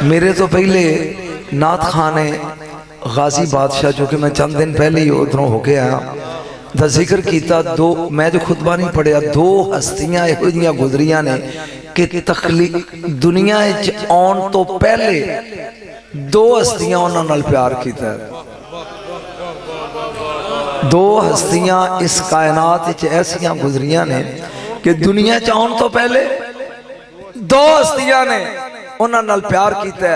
मेरे तो पहले नात खान ने गाजी बादशाह जो कि मैं चंद दिन पहले ही उधरों होके आया दा जिक्र किया। दो मैं जो खुतबा नहीं पढ़िया, दो हस्तियां इहो जिहियां गुजरियां ने कि दुनिया आउण तो पहले दो हस्तियां उन्हां नाल प्यार किया। दो हस्तियां इस कायनात ऐसियां गुजरियां ने कि दुनिया च आउण तो पहले दो हस्तियां ने उन्हां नाल प्यार किया।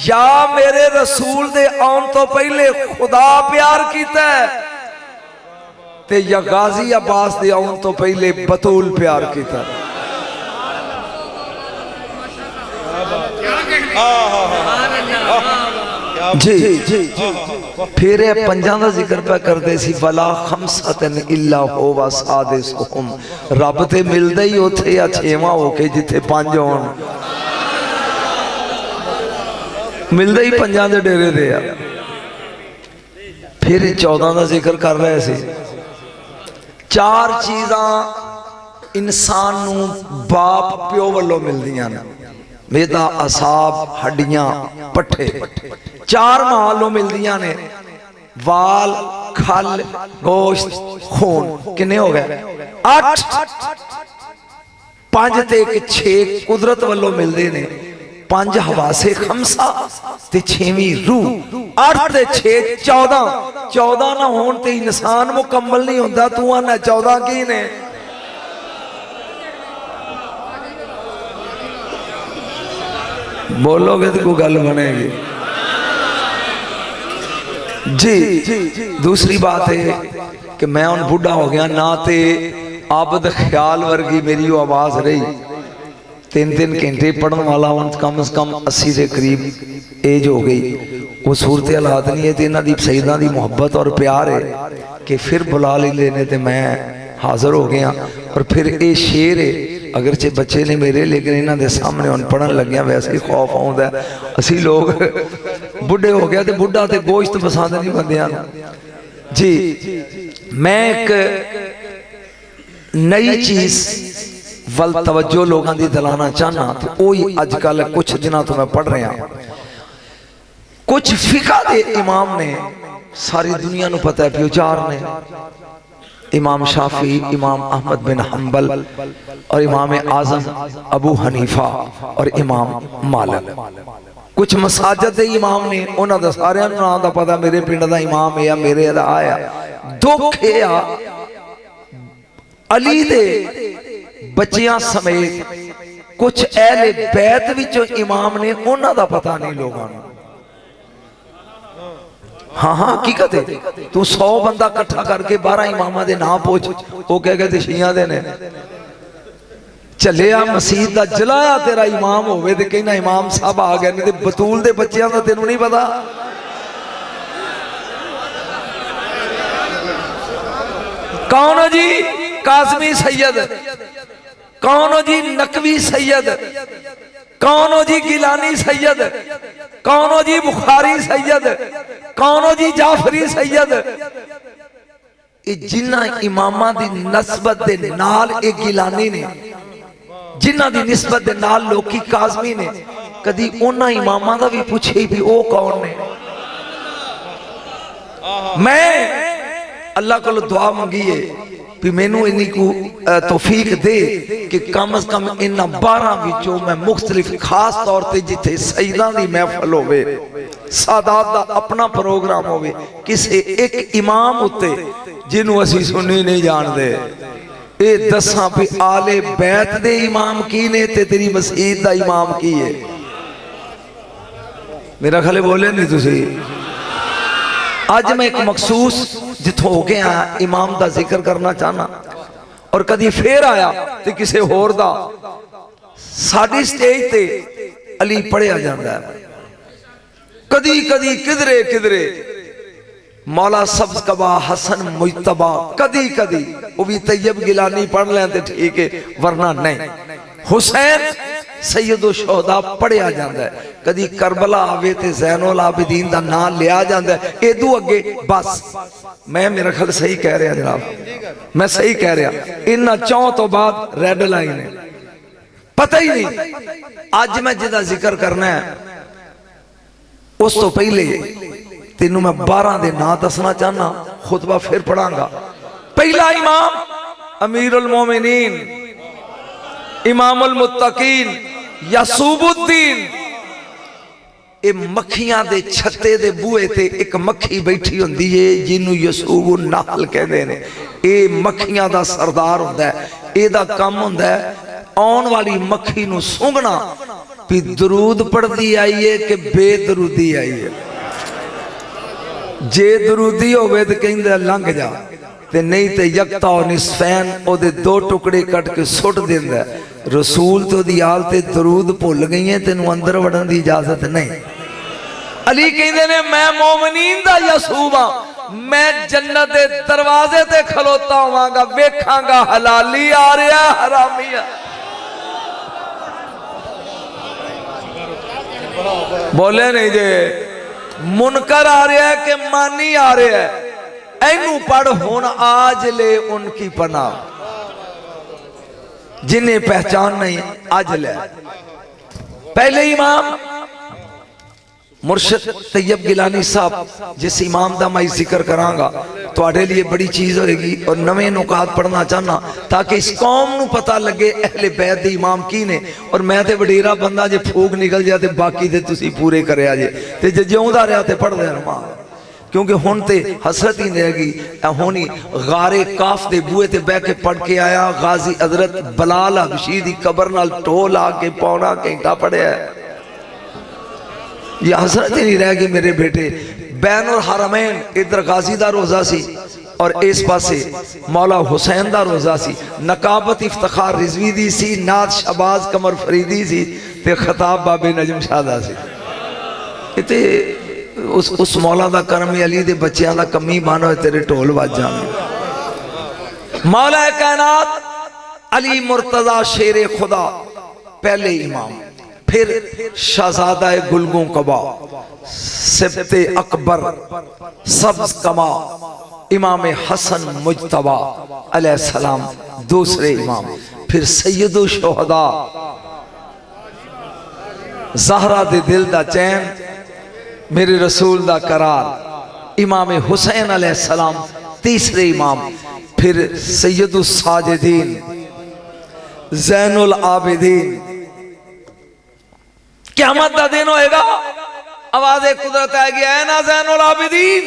या मेरे रसूल दे आउण तो पहले खुदा प्यार किया ते या गाजी अब्बास दे आउण तो पहले बतूल प्यार किया। जी जी फिर पंजां दा जिक्र पे करते सी वला खमसतन इल्ला होवा सादिसुहुम। रब ते मिलदा ही उथे या छेवां होके जिथे पंज होण, मिलदा ही पंजां दे डेरे ते आ। फिर 14 का जिक्र कर रहे थे। चार चीज़ां इंसान नूं बाप प्यो वालों मिलदियां ने, मेदा असाब हड्डियां पट्ठे। चार मालों मिलदियां ने, वाल खल गोश्त खून। किन्ने हो गए? 8। 5 ते 6 कुदरत वालों मिलते ने। 5 हवासे खमसा ते 6वीं रूह। 8 ते 6 14। 14 ना होने ते इंसान मुकम्मल नहीं होता। तू आना 14 की ने? बोलोगे तो कोई गल बनेगी। जी दूसरी बात है कि मैं उन बुढ़ा हो गया ना, ते आबद ख्याल वर्गी मेरी वो आवाज रही। 3-3 घंटे पढ़ने वाला हूँ, कम से कम 80 के करीब एज हो गई। वो सूरत हालात नहीं है तो इन्हों की सईदा की मुहब्बत और प्यार है कि फिर बुला लेंदे ने ते मैं हाजिर हो गया। और फिर ये शेर है, अगरचे बच्चे ने मेरे, लेकिन इन्हों के सामने हम पढ़न लग्या वैसे ही खौफ आता है। असी लोग बुढ़े हो गया तो बुढ़ा तो गोश्त पसंद नहीं बंदियां। जी मैं एक नई चीज वल तवज्जो लोगों की दिलाना चाहना, तो अजकल कुछ दिनों तो मैं पढ़ रहा। कुछ फिका दे इमाम ने, सारी दुनिया को पता है कि 4 ने, इमाम शाफी, इमाम अहमद बिन हंबल और इमाम आजम अबू हनीफा और इमाम मालिक। कुछ मसाजिद के इमाम ने, उन्होंने सारे नाम का पता, मेरे पिंड का इमाम है या मेरे आया। दुख है अली दे बच्चियां समेत कुछ अहले बैत विचों इमाम ने, उन्हों का पता नहीं लोगों को। हाँ हाँ हकीकत है। तू 100 बंदा इकट्ठा करके 12 इमामा के नाम पूछ, वो कह गए शिया दे ने। चलिया मसीह का जलाया तेरा इमाम होवे ते कहना इमाम साहब आ गए, नहीं तो बतूल दे बच्चियां का तेनू नहीं पता। कौन हो जी? काजमी सैयद। कौन हो जी? नकवी सैयद। कौन हो जी? गिलानी सैयद। कौन हो जी? बुखारी सैयद। कौन हो जी? जाफरी सैयद। जिन्ना इमामा दी नस्बत दे नाल ए गिलानी ने, जिन्ना दी निस्बत दे नाल लोकी काजमी ने, कदी उन्ना इमामा दा भी पूछे भी वो कौन ने। मैं अल्लाह को दुआ मंगी है भी मैनू इन्नी को तौफीक दे कि कम से कम इन्ना 12 विचों मैं मुख्तलिफ खास तौर पर जिथे सईदा की महफल होवे, सादात दा अपना प्रोग्राम होवे, किसी एक इमाम उत्ते जिन्हों असी सुनी नहीं जानते, ये दसा भी आले बैत दे इमाम की ने ते तेरी मस्जिद दा इमाम की है। मेरा ख्याल बोले नहीं तुसी। आज मैं एक मखसूस जिथों हो गया इमाम का जिक्र करना चाहना, और कदी फिर आया तो किसी होर दा। साडी स्टेज ते अली पढ़िया जाता है, कदी कदी किधरे किधरे मौला सब्ज कबा हसन मुजतबा, कदी कदी वो भी तैयब गिलानी पढ़ लें तो ठीक है, वरना नहीं। हुसैन सैयदो शोहदा पढ़िया जाता है, कदी करबला आवे ते ज़ैनुल आबिदीन दा नाम लिया जाता है। एदू अगे बस मैं मेरा ख्याल सही कह रहा जनाब, मैं सही कह रहा। इन्ना 4 तो बाद रेड लाइन है, पता ही नहीं। अज मैं जिदा जिक्र करना है उस तो पहले तेनू मैं 12 दे नाम दसना चाहना, खुतबा फिर पढ़ांगा। पहला इमाम अमीरुल मोमिनीन इमामुल मुत्तकीन यासूबुद्दीन। ए मक्खियां दे छत्ते दे बूहे ते एक मक्खी बैठी हुंदी है जिन्नू यासूबु नाल कहंदे ने। ए मक्खियां दा सरदार हुंदा है। एदा काम हुंदा है आउण वाली मक्खी नू सूंघना भी दरूद पढ़दी आई है कि बेदरूदी आई है। जे दरूदी होवे ते कहंदा लंघ जा, ते नहीं ते यकता और निस्फैन ओदे 2 टुकड़े कट के सुट देंदा। रसूल तो दी आल ते दरूद भुल गई है, तेनू अंदर वड़न दी इजाजत नहीं। अली कहंदे ने मैं मोमिनीन दा यासूब हां, मैं जन्नत दे दरवाजे ते खलोता होवांगा, वेखांगा हलाली आ रहा हरामी आ। बोले नहीं जे मुनकर आ रहा है कि मानी आ रहा है। ऐनू पढ़ हुन आज ले उनकी पनाह, जिन्हें पहचान नहीं आज ले। पहले इमाम मुर्शिद तैयब गिलानी साहब, जिस इमाम का मैं जिक्र करांगा तुहाडे लिए बड़ी चीज होगी और नवे नुकात पढ़ना चाहना ताकि इस कौम नू पता लगे अहले बैत दे इमाम की ने। और मैं तो वडेरा बंदा, जे फूक निकल जाए तो बाकी दे तुसी पूरे करया जे, ते जे जिउंदा रहा तो पढ़दे रहा। क्योंकि हुण ते हसरत ही नहीं रहेगी। होनी गारे काफ दे बूहे ते बह के पढ़ के आया, गाजी हजरत बलाल हबशी दी कबर नाल ढोल आके पौना घंटा पढ़िया है। ये हसरत ही नहीं रह गई मेरे बेटे। बैन और हरमैन इधर गाजी दा रोजा सी और इस पासे मौला हुसैन दा रोजा सी। नकाबत इफ्तिखार रिजवी दी सी, नात शबाज कमर फरीदी सी, ते खताब बाबे नजम शाह दा सी। इते उस मौला दा करम अली दे बच्चों दा कमी मानो तेरे ढोल वज जाने। मौला कायनात अली मुर्तजा शेरे खुदा पहले इमाम, फिर शहजादा गुलगों कबा सिबते अकबर सब्ज कमा इमाम हसन मुजतबा अलैहिस्सलाम दूसरे इमाम, फिर सैयदो शोहदा ज़हरा दे दिल दा चैन मेरे रसूल दा करार इमाम हुसैन अलैहिस्सलाम तीसरे इमाम, फिर सैयदुस साजिदीन ज़ैनुल आबिदीन। क़यामत दा दिन होएगा, आवाज़ कुदरत आएगी, ऐ ना ज़ैनुल आबिदीन,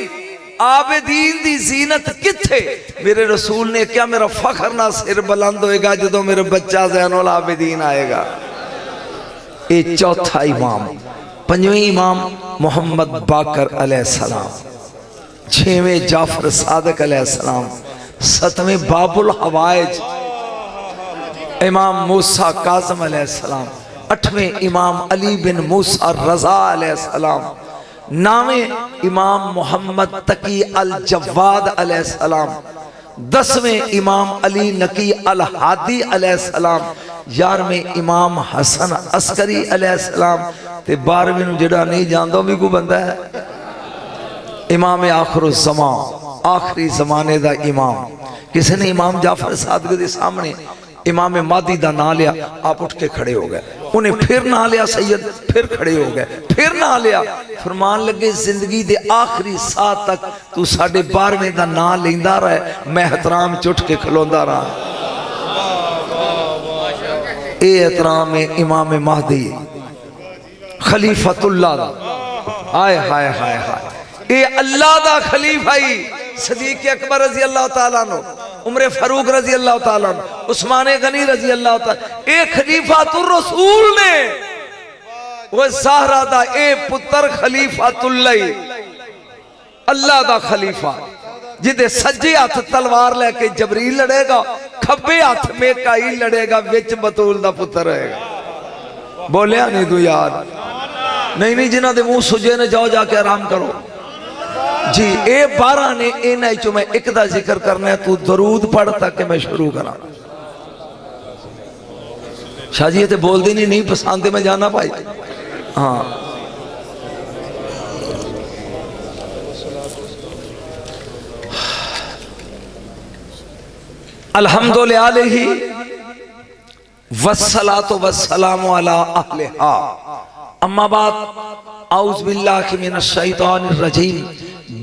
आबिदीन दी जीनत किथे। मेरे रसूल ने क्या मेरा फखर ना सिर बुलंद होएगा जो मेरा बच्चा ज़ैनुल आबिदीन आएगा। ये चौथा इमाम। पंजवें इमाम मोहम्मद बाकर अलैहिस्सलाम, छवें जाफर सादिक अलैहिस्सलाम, सतवें बाबुल हवाइज इमाम मूसा काज़िम अलैहिस्सलाम, आठवें इमाम अली बिन मूसा रज़ा अलैहिस्सलाम, नौवें इमाम मोहम्मद तकी अल जवाद अलैहिस्सलाम, 10वें इमाम अली नकी अल हादी अलैहिस्सलाम, 11वें इमाम हसन अस्करी अलैहिस्सलाम, ते 12वें जेड़ा नहीं जानता भी कोई बंदा है इमाम आखिरुज़ ज़मान, आखिरी जमाने दा इमाम। किसी ने इमाम जाफर सादिक के सामने इमाम मादी का नाम लिया, आप उठ के खड़े हो गए। उन्हें फिर ना लिया सैयद, फिर खड़े हो गए, फिर ना लिया। फरमान लगे जिंदगी दे आखिरी साह तक तू साढ़े 12वें का नाम लेंदा रहा, मैं एहतराम च उठ के खलोंदा रहा। ये एहतराम है इमाम महदी खलीफतुल्लाह दा। हाय हाय हाय हाय, ये अल्लाह दा खलीफा ही सदीक अकबर रजी अल्लाह तआला अन्हु, उमर फारूक रजी अल्लाह तआला अन्हु, उस्मान गनी रजी अल्लाह तआला, ए खलीफातुर रसूल ने वो ज़हरा दा ए पुत्र खलीफातुल्लाह अल्लाह दा खलीफा, जिदे सज्जे हाथ तलवार लेके जबरील लड़ेगा, खब्बे हाथ मीकाईल लड़ेगा, विच बतूल दा पुत्र रहेगा। बोलिया नहीं तू यार, नहीं नहीं, जिन्हां दे मुंह सुजे ने जाओ जाके आराम करो जी। ए 12 ने इन्हां चों मैं एक दा जिक्र करना है, तू दरूद पढ़ ताकि मैं शुरू करा। शाह जी तो बोलते नहीं पसंद, मैं जाना भाई। हाँ अल्हम्दुलिल्लाह वस्सलातु वस्सलामु अला अहलिहा, अम्मा बाद औज़ु बिल्लाहि मिनश शैतानिर रजीम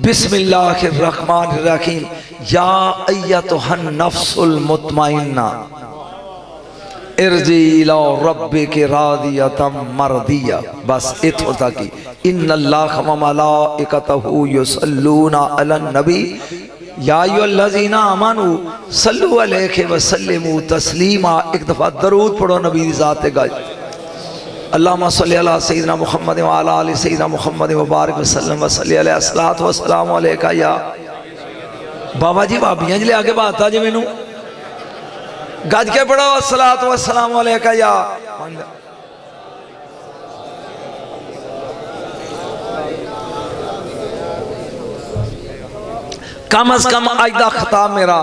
बिस्मिल्लाहिर रहमानिर रहीम या अय्यतुहन नफ्सुल मुतमइन्ना इरजी इला रब्बिके रादियतम मरदिया। बस इत्थों तक ही। इन्नल्लाह व मलाइकतहु युसल्लूना अलन नबी या अय्युहल्लज़ीना आमनू सल्लु अलैहि व सल्लिमू तस्लीमा। एक दफा दरूद पढ़ो नबी दी ज़ात ते गज। अल्लाहुम्मा सल्लि अला सय्यिदिना मुहम्मद व अला आलि सय्यिदिना मुहम्मद व बारिक व सल्लम व सल्लि अलैहि अस्सलातु व सलामु अलैका या। बाबा जी भाबियां जी ले आके बात आज मैनू गज के पढ़ो अस्सलातु व सलामु अलैका या। कम अज कम अज का खिताब मेरा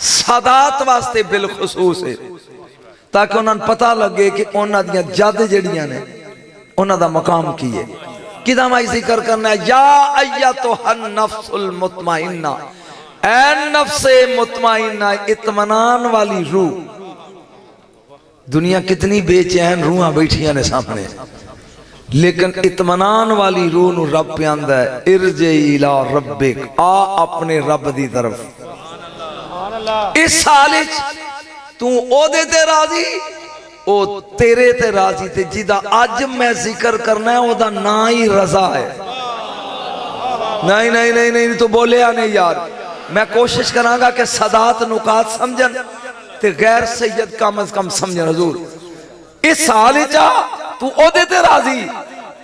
सादात वास्ते बिलखसूस है, ताकि उन्होंने पता लगे कि उन्होंने जद जड़ियां ने उन्होंने मकाम की है। किदा मैं जिक्र करना है, या अय्यतुहन नफ्सुल मुतमइन्ना, ऐ नफ्से मुतमइन्ना, इत्मीनान वाली रूह। दुनिया कितनी बेचैन रूहां बैठियां ने सामने, लेकिन इत्मीनान वाली रूह नूं रब पे आंदा है इरजे इला रब्बिक, आ अपने रब दी तरफ। इस साल तू ओदे ते राजी, ओ तेरे ते राजी, ते जिदा अज मैं जिक्र करना है ओदा ना ही रजा है। नहीं नहीं नहीं नहीं तो बोलिया नहीं यार। मैं कोशिश करांगा कि सदात नुकात समझन ते गैर सैयद कम अज कम समझन। हजूर इस साल तू ओदे ते राजी,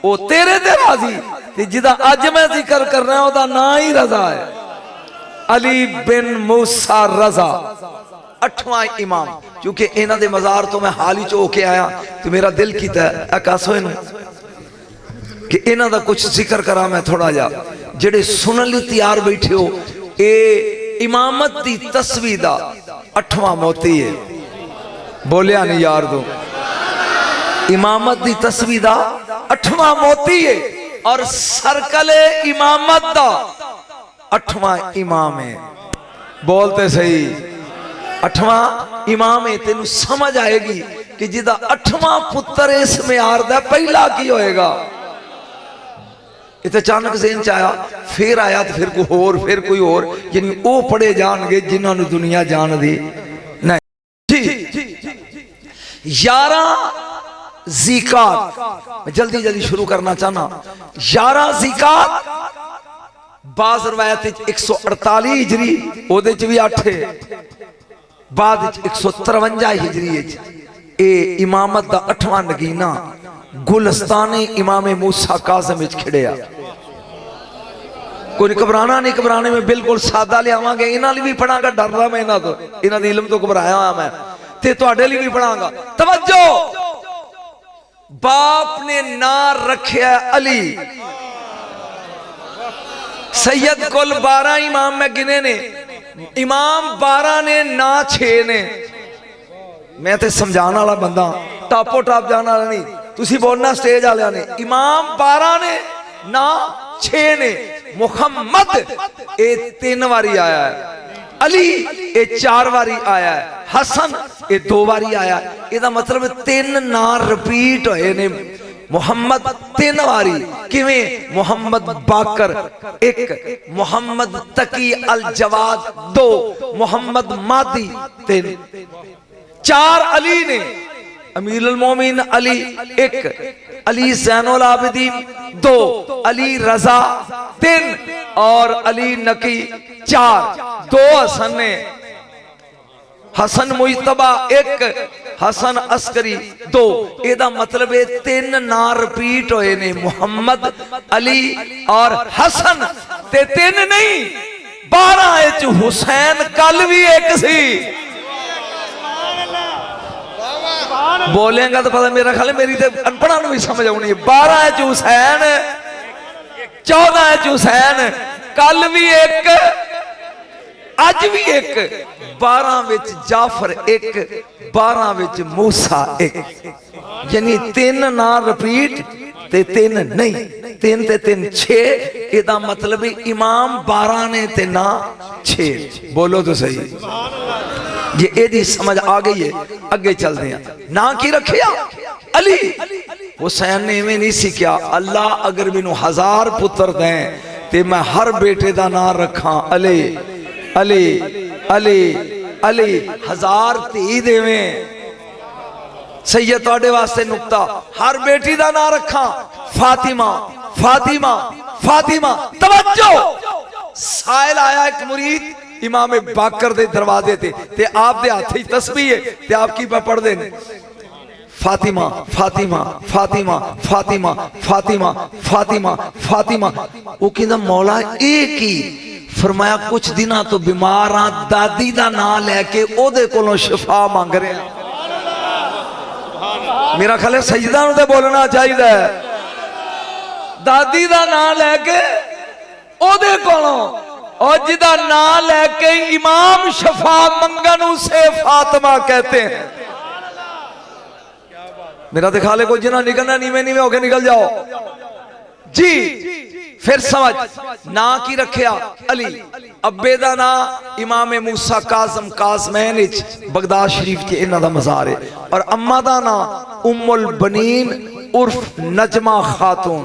ओ तेरे ते राजी, ते जिदा अज मैं जिक्र करना है ओदा ना ही रजा है। अली बिन मूसा रजा, 8वां इमाम। क्योंकि इन्हां दे मज़ार तो मैं हाल ही होके आया तो मेरा दिल कीता आकाशो इनू कि इन्हां दा कुछ जिक्र करा मैं थोड़ा जा। जेड़े सुनन लई तैयार बैठे हो, ए इमामत दी तस्वीर दा 8वां मोती है। बोलिया नहीं यार दो। इमामत दी तस्वीर दा 8वां मोती है और सर्कले इमामत दा 8वां इमाम है। बोलते सही, 8वां इमाम है। तेनू समझ आएगी कि जिदा 8वां पुत्र इस म्यार दा पहला की होएगा। इतने अचानक ज़हन च आया, फिर आया तो फिर कोई होर, फिर कोई होर, यानी वो पढ़े जाएंगे जिन्होंने दुनिया जान दी नहीं। 11 ज़िकात, मैं जल्दी जल्दी शुरू करना चाहना। 11 ज़िकात, बाज़ रवायत 148 हिजरी, ओदे च भी 8 है, बाद 153 हिजरी। ए इमामत दा 8वां नगीना गुलस्ताने इमामे मूसा काज़िम विच खिड़िया। कोई घबराना नहीं, घबराने में बिल्कुल सादा लियावांगे। इन्हां लई भी पढ़ांगा, डरदा मैं इन्हां तो, इन्हां दे इल्म तो घबराया हुआ मैं, ते तुहाडे लई भी पढ़ांगा। तवज्जो, बाप ने ना रखिया अली। सैयद कुल 12 इमाम मैं गिने ने, इमाम 12 ने ना 6 ने। मैं तो समझाने वाला बंदा, टापो टाप जाने वाला नहीं। तुसी बोलना स्टेज वाले ने। इमाम 12 ने ना 6 ने। मुहम्मद ए 3 बारी आया है, अली ए 4 बारी आया है, हसन ए 2 बारी आया है। इसका मतलब 3 ना रिपीट होए ने। मुहम्मद 3 बारी। किवें? मुहम्मद बाकर 1, मुहम्मद तकी अल जवाद 2, मुहम्मद मादी 3। 4 अली ने। अमीरुल मोमिन अली 1, अली ज़ैनुल आबिदीन 2, अली रजा 3 और अली नकी 4। 2 हसन ने, हसन मुजतबा 1, हसन अस्करी 2। एदा मतलब है 3 ना रिपीट होए ने, मुहम्मद अली और हसन। ते 3 नहीं 12 हुसैन कल भी 1 सी। बोलेगा तो पता, मेरा ख्याल मेरी तो अनपढ़ा भी समझ आनी है। 12 हुसैन, 14 हुसैन, कल भी 1, अज भी 1। 12 विच जाफर 1, 12 विच मूसा 1। यानी 3 ना रिपीट ते 3 नहीं। 3 ते 3 6। एदा मतलब इमाम 12 ने ते ना 6। बोलो तो सही। ये एदी समझ आ गई है। अगे चलते हैं। ना की रखिया अली। हुसैन ने इवें नहीं सीखा, अल्लाह अगर मैनू 1000 पुत्र दें तो मैं हर बेटे का नाम रखा अली अली अली अली, 1000 धी देवें। सही है तुहाडे वास्ते नुक्ता, हर बेटी का नाम रखा फातिमा फातिमा फातिमा। तवज्जो, साइल आया एक मुरीद इमाम बाकर दे दरवाजे ते आप दे हाथ ही तस्बीह है ते आप की पढ़ दे फातिमा फातिमा फातिमा फातिमा फातिमा फातिमा फातिमा। वो कहंदा मौला एक ही फरमाया कुछ दिनों तो बीमार हाँ, दादी का नाम लैके ओदे कोलों शिफा मंग रहे हैं। मेरा ख्याल है सजदा नूं ते बोलना चाहिए, दादी का नाम लैके ओदे कोलों, और जिदा नाम लैके इमाम शफा मंगन उसे फातिमा कहते हैं। मेरा तो ख्याल है कोई जिन्ना निकलना नीवे नीवे होके निकल जाओ जी। फिर समझ ना की रखिया अली, अब्बे दा ना इमाम मूसा काज़म काज़मैन बगदाद शरीफ के इन्हां दा मज़ार है, और अम्मा दा ना उम्मुल बनीन उर्फ नजमा खातून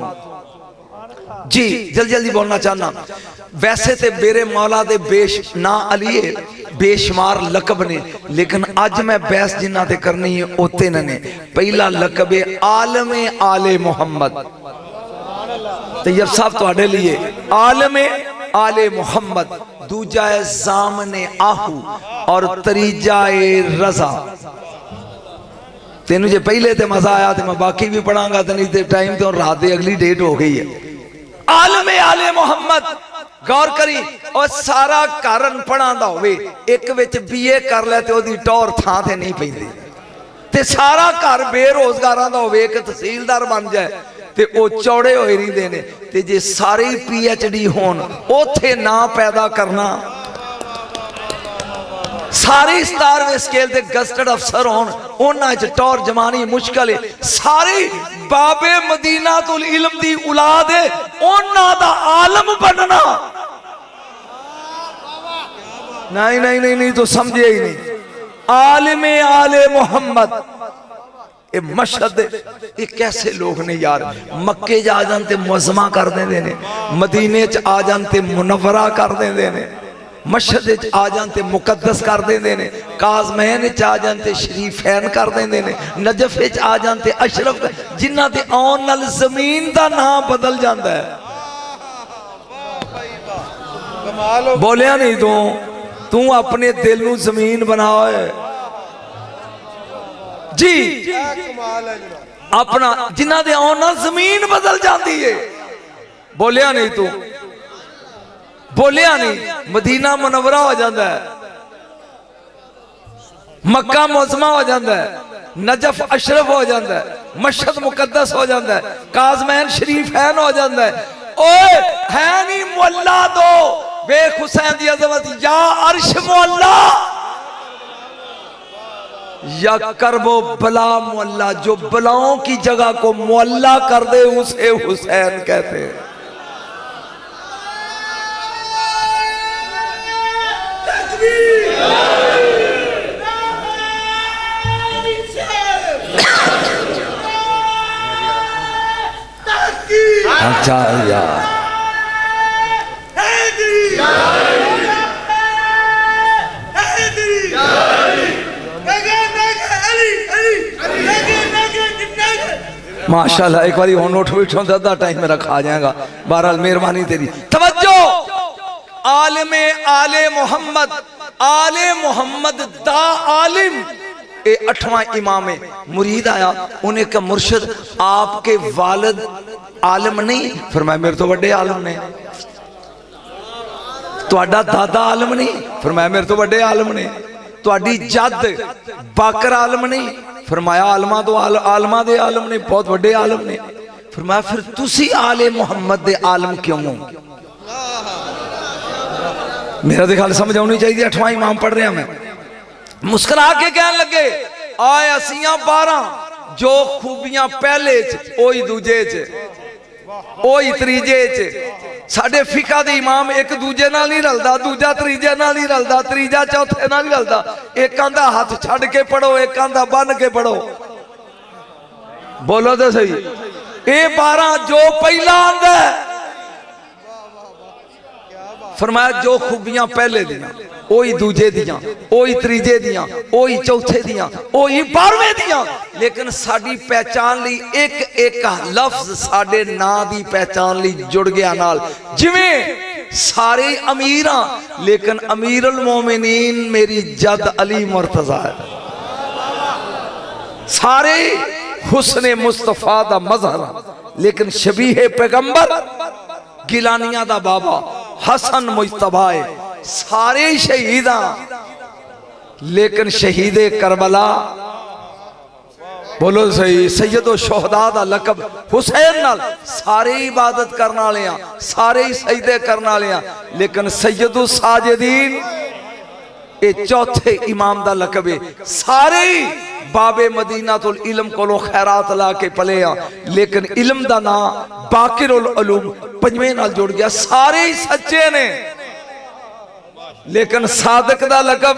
जी। जल्दी जल्दी बोलना चाहना, वैसे तो मेरे मौला दे बेश ना अली है, बेशुमार लकब ने, लेकिन अज मैं बहस जिन्ना ते करनी है ओते ने। पहला लकब है आलमे आले मोहम्मद, तैयब साहब तुहाडे लिए आलमे आले मोहम्मद, दूजा है ज़ामने आहू और तीजा है रजा। तेनू जे पहले ते मजा आया तो मैं बाकी भी पढ़ांगा, तो नहीं तो टाइम तो रात की अगली डेट हो गई है। आलमे आले मोहम्मद, गौर करी, और सारा कारण पढ़ांदा होवे, एक विच बीए कर ले ते ओदी टौर थां ते नहीं पैंदी, ते सारा घर बेरोजगारां दा होवे, एक तहसीलदार बन जाए ते ओ चौड़े होए रहिंदे ने, ते जे सारे PhD होण ओथे ना पैदा करना, सारे 17वें स्केल ते गस्टेड अफसर होण उन्हां च टौर जमानी मुश्किल है। सारे बाबे मदीना तुल इल्म दी औलाद है, उन्हां दा आलम बनना नहीं नहीं नहीं नहीं तो समझे ही नहीं। आलिमे आले मोहम्मद, ये मशहद, ये कैसे लोग ने यार, मक्के च आ जान ते मुअज़्ज़मा कर देंदे ने, मदीने च आ जान ते मुनव्वरा कर देंदे ने, मशहद च आ जान ते मुकद्दस कर देंदे ने, काज़मैन च आ जान ते शरीफैन कर देंदे ने, नजफ च आ जान ते अशरफ, जिन्हां दे आउण नाल ज़मीन दा नाम बदल जांदा है। बोलिया नहीं तू अपने दिल नूं ज़मीन बनाओ जी, अपना जिन्हां दे आउण नाल ज़मीन बदल जाती है। बोलिया नहीं तू, बोलिया नहीं। मदीना मुनव्वरा हो जाता है, मक्का मुअज़्ज़मा हो जाता है, नजफ अशरफ हो जाता है, मशहद मुकद्दस हो जाता है, काज़मैन शरीफैन हो जाता है। ओए है नहीं मुअल्ला दो बेख हुसैन दी अज़मत, या अर्श मुअल्ला या करबो बला मुअल्ला, जो बलाओं की जगह को मुअल्ला कर दे उसे हुसैन कहते हैं। अच्छा यार, माशाल्लाह, एक बार होन उठ बैठो तो अद्धा टाइम मेरा खा जाएगा। बहरहाल मेहरबानी तेरी। तवज्जो, आलिमे आले मोहम्मद, आले मोहम्मद दा आलिम, ये 8वां इमाम है। मुरीद आया, उन्हें कहा मुर्शिद आपके वालिद आलिम नहीं? फरमाया मेरे तो बड़े आलिम ने। तुहाडा दादा आलिम नहीं? फरमाया मेरे तो बड़े आलिम ने। तुहाडी जद बाकर आलिम नहीं? फरमाया आलमा तो आलमा दे आलम ने, बहुत बड़े आलम ने। फरमाया फिर तुसी आले मोहम्मद दे आलम क्यों हो? मेरा तो ख्याल समझ आनी चाहिए। 8वां इमाम पढ़ रहा मैं। मुस्कुरा के कहन लगे आए असियां 12 जो खूबियां पहले च ओही दूजे च ओही त्रीजे च। साडे फिका दे इमाम एक दूजे नाल नहीं रलदा, दूजा त्रीजे नाल नहीं रलदा, त्रीजा चौथे नाल नहीं रलदा। एक आंदा हाथ छड़ के पढ़ो, एक आंदा बन के पढ़ो। बोलो तो सही। ये 12 जो पहला आंदा है, फरमाया जो खूबियां पहले दियां ओही दूजे दियां, ओही तीजे दियां, ओही चौथे दियां, ओही 12वें दियां। लेकिन साडी पहचान लई एक एक लफ्ज साडे नां दी पहचान लई जुड़ गया नाल। जिवें सारे अमीर हां लेकिन अमीरुल मोमिनीन मेरी जद अली मुर्तजा है। सारे हुस्ने मुस्तफा दा मजहर लेकिन शबीहे पैगंबर गिलानिया दा बाबा हसन मुजतबा है। सारे शहीद लेकिन शहीदे करबला बोलो सही सैयदो शोहदा दा लकब हुसैन नाल सारे इबादत करने वाले हैं, सारे सजदे करने वाले हैं। लेकिन सैयदो साजिदीन ये चौथे इमाम दा लकब है। सारे बाबे मदीना तो इलम कोलो खैरात ला के पले आ, लेकिन इलम दा ना बाकिरुल उलूम पंजवें नाल जुड़ गया। सारे ही सच्चे ने लेकिन सादक दा लकब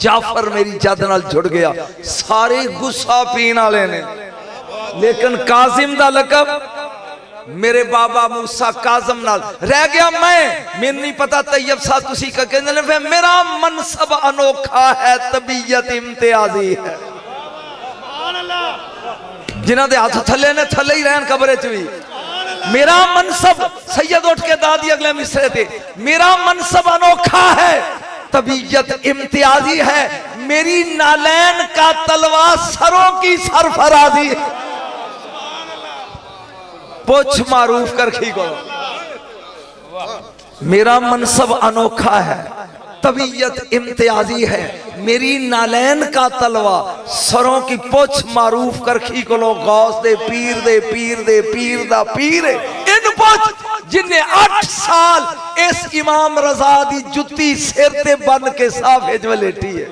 जाफर मेरी जद नाल जुड़ गया। सारे गुस्सा पीन वाले ने लेकिन काजिम दा लकब मेरे बाबा मूसा काजम नाल रह गया। मैं नहीं पता तैयब सा तुसी का कहंदे ने मेरा मनसब अनोखा है, तबीयत इम्तियाजी है। जिन्हां दे हाथ थले ने थले ही रहन कब्रे च भी। मेरा मनसब सैयद उठ के दादी अगले मिसरे थे, मेरा मनसब अनोखा है, तबीयत इम्तियाजी है। मेरी नालैन का तलवा सरों की सरफराजी है। पोछ मारूफ कर खी को मेरा मनसब अनोखा है, तबीयत इम्तियाजी है। मेरी नालैन का तलवा सरों की पोछ मारूफ कर खी को गौस दे पीर दे पीर दे पीर दा पीर इन पोछ जिन्हें 8 साल इस इमाम रजा दी जुत्ती सिर ते बन के साफेज में लेटी है।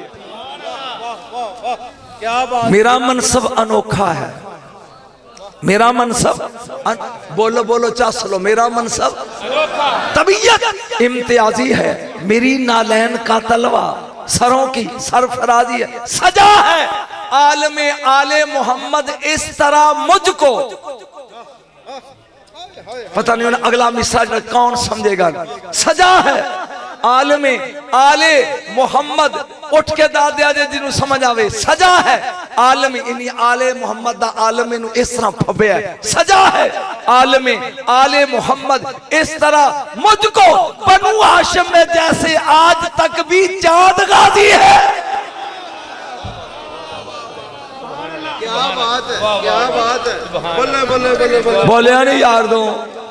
मेरा मनसब अनोखा है, मेरा मनसब बोलो बोलो चास लो, मेरा मनसब तबीयत इम्तियाजी है। मेरी नालैन का तलवा सरों की सरफराजी है। सजा है आलमे आले मोहम्मद इस तरह मुझको। पता नहीं उन्हें अगला मिसरा कौन समझेगा। सजा है आलमे आले मोहम्मद उठ के दा दिया जे जिन्हों समझ आवे। सजा है आलम इन्हीं आले मोहम्मद दा आलम इन्हों इस तरह फबे है। सजा है आलमे आले मोहम्मद इस तरह मुझको बनु हाशिम में जैसे आज तक भी चांद गाजी है। क्या बात है, क्या बात है। बोले बोले बोले बोले बोले नहीं यार दो।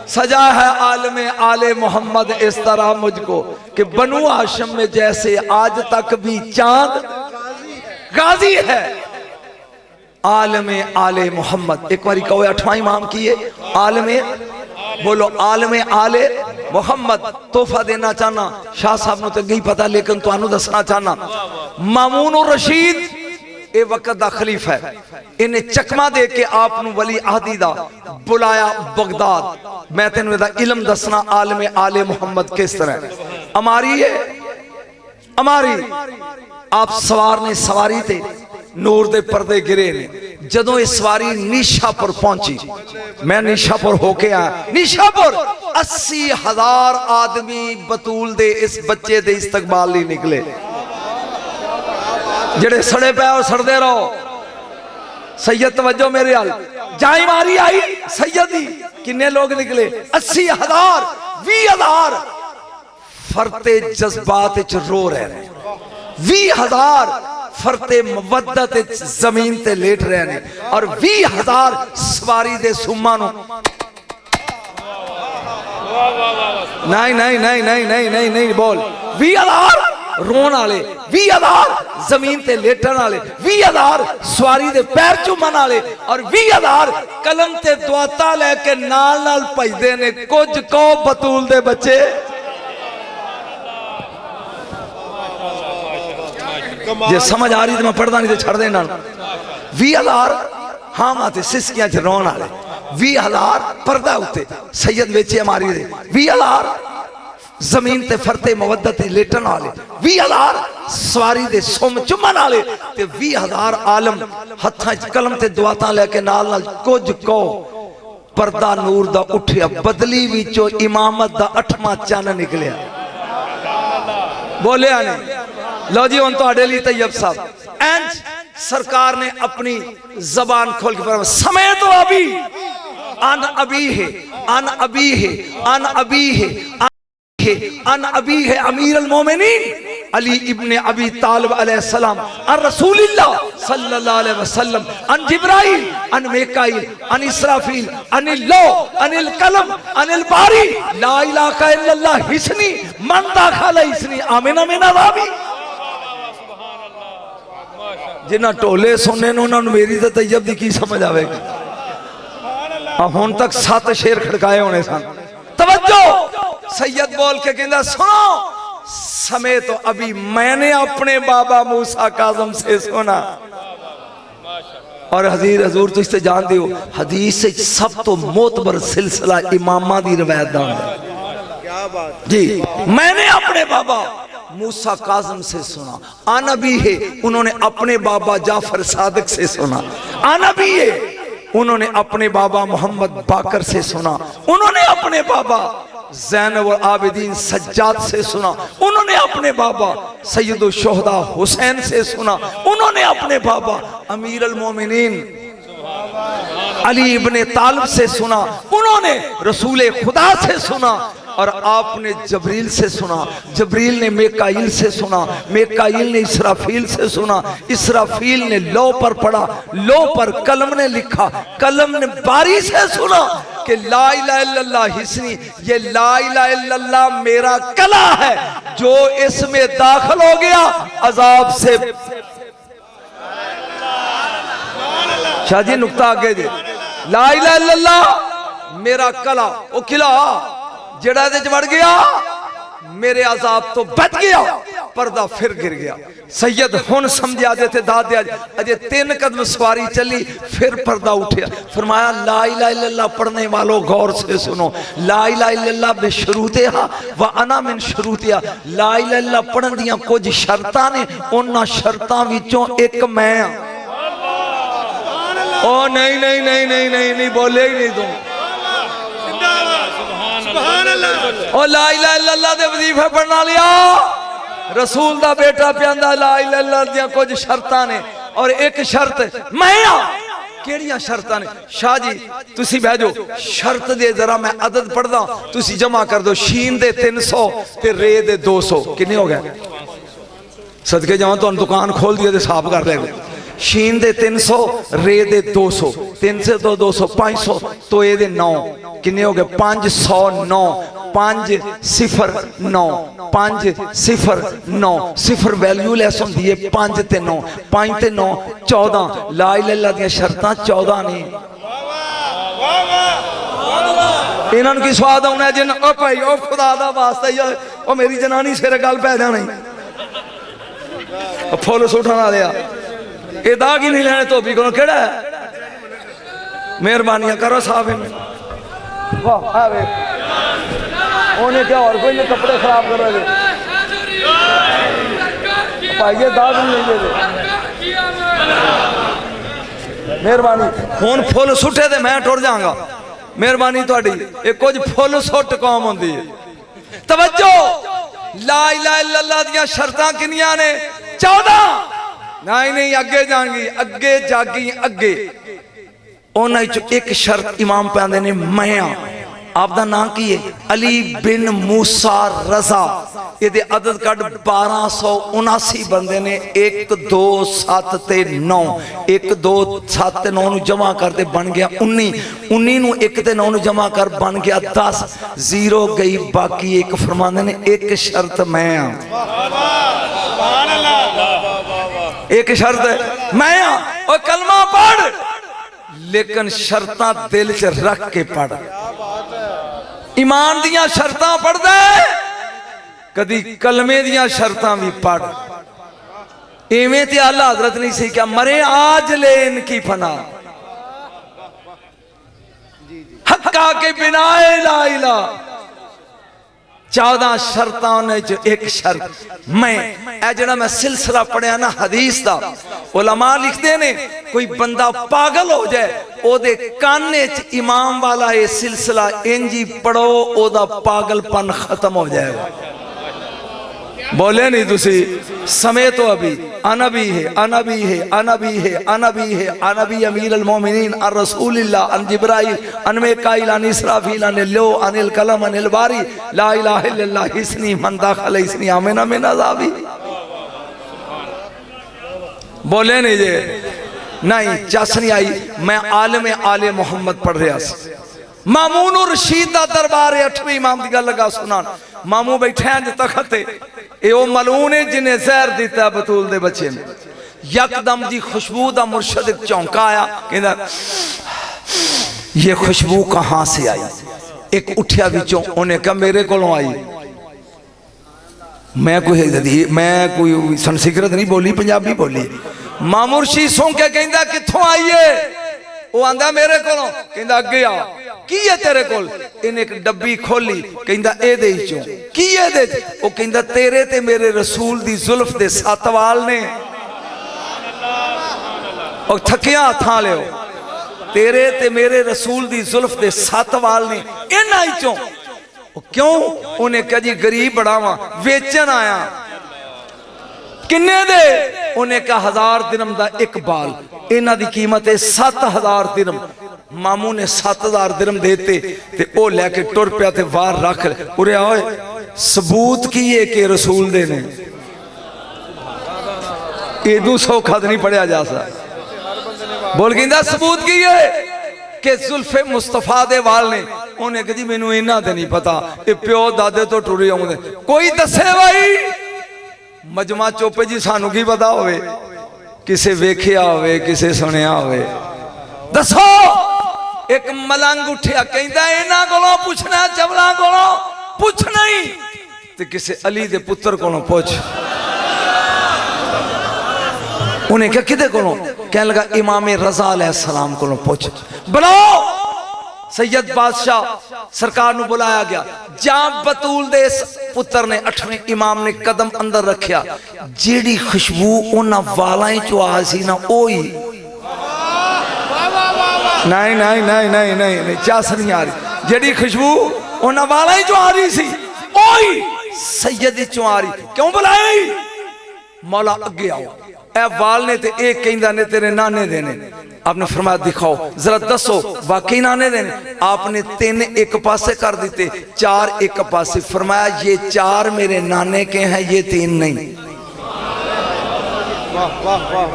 सजा है आलमे आले मोहम्मद इस तरह मुझको कि बनु हाशिम में जैसे आज तक भी चांद गाजी है। आलमे आले मोहम्मद एक बारी कहो 8वां इमाम की है आलमे बोलो आलमे आले मोहम्मद। तोहफा देना चाहना शाह साहब ने तो नहीं पता लेकिन तुहानू दसना चाहना मामून रशीद ए वक्त दा खलीफा है। इन्हें चकमा दे के आप वली आहदी दा बुलाया बगदाद। मैं तेन इलम दसना आलमे आले मोहम्मद किस तरह अमारी है। अमारी आप सवार ने सवारी थे नूर दे पर्दे गिरे ने। जदों ये सवारी निशापुर पहुंची, मैं निशापुर होके आया। निशापुर 80,000 आदमी बतूल दे इस बच्चे दे इस्तकबाल लिए निकले। जेड़े सड़े पे और सड़दे रहो। सैयद तवज्जो मेरे हाल जाई मारी आई सैयदी किन्ने लोग निकले 80,000 20,000 फरते जज्बात च रो रहे ने। 20,000 फरते मवद्दत जमीन ते लेट रहे ने और 20,000 सवारी दे सुम्मा नु नहीं नहीं नहीं नहीं नहीं नहीं नहीं बोल 20,000 रोन वाले 20,000 जमीन ते लेटन वाले 20,000 सवारी दे पैर चूमन वाले और 20,000 कलम ते दुआता लेके नाल नाल भजदे ने। कुछ को बतूल दे बच्चे जे समझ आ रही तो मैं पढ़दा नहीं तो छड़ देना। 20,000 हाँ माते सिसकियां च रोन वाले 20,000 पर्दा उत्ते सैयद वेचे हमारी दे 20,000 जमीन ते फरते मवद्दत लेटन वाले 20,000 सवारी दे सुम चुमन वाले ते 20,000 आलम हत्थां च कलम ते दुआतां लेके नाल नाल कुछ को पर्दा नूर दा उठिया बदली विचों इमामत दा 8वां चन्न निकलिया बोलिया नहीं। लो जी हुण तुहाडे लई तैयब साहब इंज सरकार ने अपनी जबान खोल के फरमाया समय तो अभी अन अभी है अन अभी है अन अभी है अन अभी है अमीर अल मोमिनीन अली इब्ने अबी तालिब अलैहिस्सलाम अन रसूलिल्लाह सल्लल्लाहु अलैहि वसल्लम अन जिब्राइल अन मीकाईल अन इसराफील अनिल लो अनिल कलम अनिल बारी ला इलाहा इल्लल्लाह हिस्नी मन दाखला हिस्नी आमीन आमीन आमीन। जिन्ना टोले सुनने उन्होंने मेरी तो तैयब की की समझ आएगी। हुण तक 7 शेर खड़काए होने सन। तवज्जो सैयद बोल के कहता सुनो समय तो अभी मैंने अपने बाबा मूसा काज़म से सुना। और हजूर तो इससे जानते हो हदीस से सब तो मोतबर सिलसिला इमामा दी रवायत दा क्या बात जी। मैंने अपने बाबा मूसा काज़म से सुना। आनबी है उन्होंने अपने बाबा जाफर सादिक से सुना। आनबी है उन्होंने अपने बाबा मोहम्मद बाकर से सुना। उन्होंने अपने बाबा ज़ैनुल आबिदीन सज्जाद से सुना। उन्होंने अपने बाबा सैयदुल शुहदा हुसैन से सुना। उन्होंने अपने बाबा अमीर अल मोमिनीन अली इब्ने तालिब से सुना। उन्होंने रसूल खुदा से सुना। और आपने जबरील से सुना। जबरील ने मीकाईल से सुना। मीकाईल ने इसराफील से सुना। इसराफील ने लो पर पढ़ा। लो पर कलम ने लिखा। कलम ने बारी से सुना कि ला इलाहा इल्लल्लाह हिस्नी, ये ला इलाहा इल्लल्लाह मेरा कला है, जो इसमें दाखिल हो गया अजाब से। शाह जी नुक्ता आगे दे। ला इलाहा इल्लल्लाह मेरा कला वो किला जड़ा दे वड़ गया मेरे अजाब तो बच गया, पर्दा फिर गिर गया। सैयद हुन समझा देते दाद अजय 3 कदम सवारी चली फिर पर्दा उठा। फरमाया ला इलाहा इल्लल्लाह पढ़ने वालों गौर से सुनो। ला इलाहा इल्लल्लाह बेशुरूतिहा व अना मिन शुरूतिहा। ला इलाहा इल्लल्लाह पढ़न दियां कुछ शर्तां ने, उन्हां शर्तां विचों एक मैं हां। ओ नहीं नहीं नहीं नहीं नहीं नहीं बोले ही नहीं तुम। ओ ला इलाहा इल्लल्लाह दे वजीफे पढ़ना लिया रसूल दा बेटा प्यांदा ला इलाहा इल्लल्लाह दियां कुछ शर्तां ने और एक शर्त मैं आ। केड़ियां शर्तां ने? शाह जी तुसी बह जाओ शर्त दे जरा मैं अदद पढ़दा तुसी जमा कर दो। शीन दे 300 ते रे दे 200 कितने हो गए? सदके जाओ तुहानू दुकान खोल दिए ते हिसाब कर लेंगे। शीन दे 300 रे दे 200 300 तो 200 500 तो ये दे 9 किन्ने हो गए? 509 509 509 सिफर वैल्यू लैस होंदी है 5 ते 9 5 ते 9 14। ला इलाहा इल्लल्लाह दी शर्तां 14 ने। इन्होंने की स्वाद आना है जिन ओ भाई ओ खुदा दा वास्ता यार ओ मेरी जनानी सिर गल पै जानी फुल सुटन वाले ये दाग ही नहीं लेने धोबी को केड़ा है? मेहरबानियां करो साहब उन्हें क्या और कोई कपड़े खराब कर रहे भाई दाग नहीं लेंगे। मेहरबानी हुन फुल सुटे तो मैं टुर जाऊंगा। मेहरबानी थोड़ी ये कुछ फुल सुट कौम होंदी है। तवज्जो ला इलाहा इल्लल्लाह दियां शर्तां किनियां ने? 14। नहीं नहीं अगे जाएंगी अगे जागी अगे। उन्होंने एक शर्त इमाम पे आंदे ने मैं आपका नाम की है? अली बिन मूसा रजा। ये अदद कट 1279 बंदे ने। 1 2 7 ते 9 1 2 7 ते 9 जमा करते बन गया 19 19 नू 1 ते 9 जमा कर बन गया 10 0 गई बाकी एक। फरमाते ने एक शर्त मैं एक शर्त है मैं और कलमा पढ़ लेकिन शर्तां दिल च रख के पढ़। ईमान दियां शर्तां पढ़ दे कदी कलमे दियां शर्तां भी पढ़। इवें ते आला हजरत नहीं सी क्या मरे आज ले इनकी फना हक्का के बिना ला इला 14 शर्तां ने च एक शर्त मैं ए जड़ा मैं सिलसिला पढ़िया ना हदीस दा उलमा लिखते ने कोई बंदा पागल हो जाए ओदे काने च इमाम वाला ये सिलसिला इंजी पढ़ो ओदा पागलपन खत्म हो जाएगा। बोले नहीं तुसी समय तो अभी अनबी है अनबी है अनबी है अनबी है अनबी अमीर अल मोमिनीन अर रसूलिल्लाह अन जिब्राइल अन मिकाईल अन इसराफील अन लो अनिल कलम अनिल बारी ला इलाहा इल्लल्लाह हिस्नी मन दाखल हिस्नी आमिना मिन अज़ाबी। बोले नहीं जे नहीं चस नहीं आई। मैं आलम आले मोहम्मद पढ़ रहा सी मामून रशीद दा दरबार 8वें इमाम दी गल लगा सुनान। मामू बैठे हैं तखत ए ओ मलून है जिन्हें जहर दिता बतूल दे बच्चे ने। यकदम जी खुशबू दा मुर्शद चौंका आया कहंदा ये खुशबू कहां से आई। एक उठिया विचों उन्हें कहा मेरे कोलों आई। मैं कोई संस्कृत नहीं बोली पंजाबी बोली। मामुर्शी सौ के कहंदा कित्थों आईए। वो आंदा मेरे कोलों कहंदा अगे आ की है तेरे कोल। इन्हें एक डब्बी खोली कहंदा एदे चों की है दे वो कहंदा तेरे ते मेरे रसूल दी जुल्फ दे 7 वाल ने और थकिया हथा लियो तेरे ते मेरे रसूल दी जुल्फ दे 7 वाल ने इन्हां चों। क्यों उन्हें कहा जी गरीब बड़ा वा वेचन आया। किन्ने दे उन्हें कहा 1000 दिरहम दा एक बाल। इन्हां दी कीमत है 7000 दिरहम। मामू ने 7000 दिरहम देते ते ओ लेके टुर पिया ते वार रख उरे ओए सबूत की है कि रसूल दे ने। एदू सौखा नहीं पढ़िया जा सकता। बोल कहंदा सबूत की है कि जुल्फे मुस्तफा दे वाल ने। उन्हें कहा जी मैनू इन्हां ते नहीं पता ये प्यो दादे तो टुरे आउंदे कोई दसे भाई। मजमा चोपे जी सानू की पता होवे किसे वेखिया होवे किसे सुनिया होवे दसो। एक मलंग उठिया कहंदा इन्हां कोलों पुछना चवला कोलों पुछ नहीं ते किसे अली दे पुत्र कोलों पुछ। उन्हें क्या किदे कोलों कहने लगा इमाम रजा अलैहिस्सलाम कोलों पुछ। बुलाओ सैयद बादशाह सरकार नू बुलाया गया। जां बतूल दे पुत्र ने 8वें इमाम ने कदम अंदर रखिया जेड़ी खुशबू उन्हां वालां चों आ सी ना ओही। नहीं नहीं नहीं नहीं नहीं नहीं चस नहीं आ रही। जेड़ी खुशबू उन्हां वालां चों आ रही सी ओही सैयद चों आ रही। क्यों बुलाई मौला अगे आओ ए वाल ने ते एक कहंदा ने तेरे नाने दे ने। आपने फरमाया दिखाओ जरा दसो वाकई नाने देने। आपने 3 एक पासे कर दिते 4 एक पासे। फरमाया ये 4 मेरे नाने के हैं ये 3 नहीं।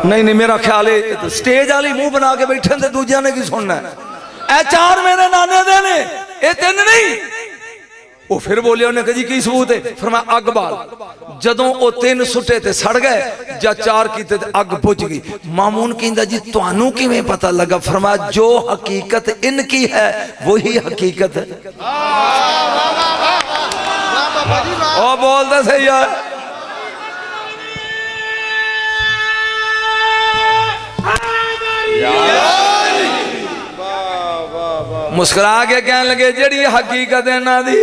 नहीं नहीं मेरा ख्याल है तो स्टेज वाली मुंह बना के बैठे थे दूजिया ने की सुनना है। ए 4 मेरे नाने देने ये 3 नहीं। वो फिर बोले उन्हें कहा जी की सबूत है। फरमाया अग बाल जदों वो 3 सुटे थे सड़ गए या 4 कीते ते अग बुझ गई। मामून कहंदा जी तुहानू किवें पता लगा। फरमाया जो हकीकत इनकी है वही हकीकत है। ओ बोल दे सही यार। मुस्कुरा के कहने लगे जड़ी हकीकत इन्हां दी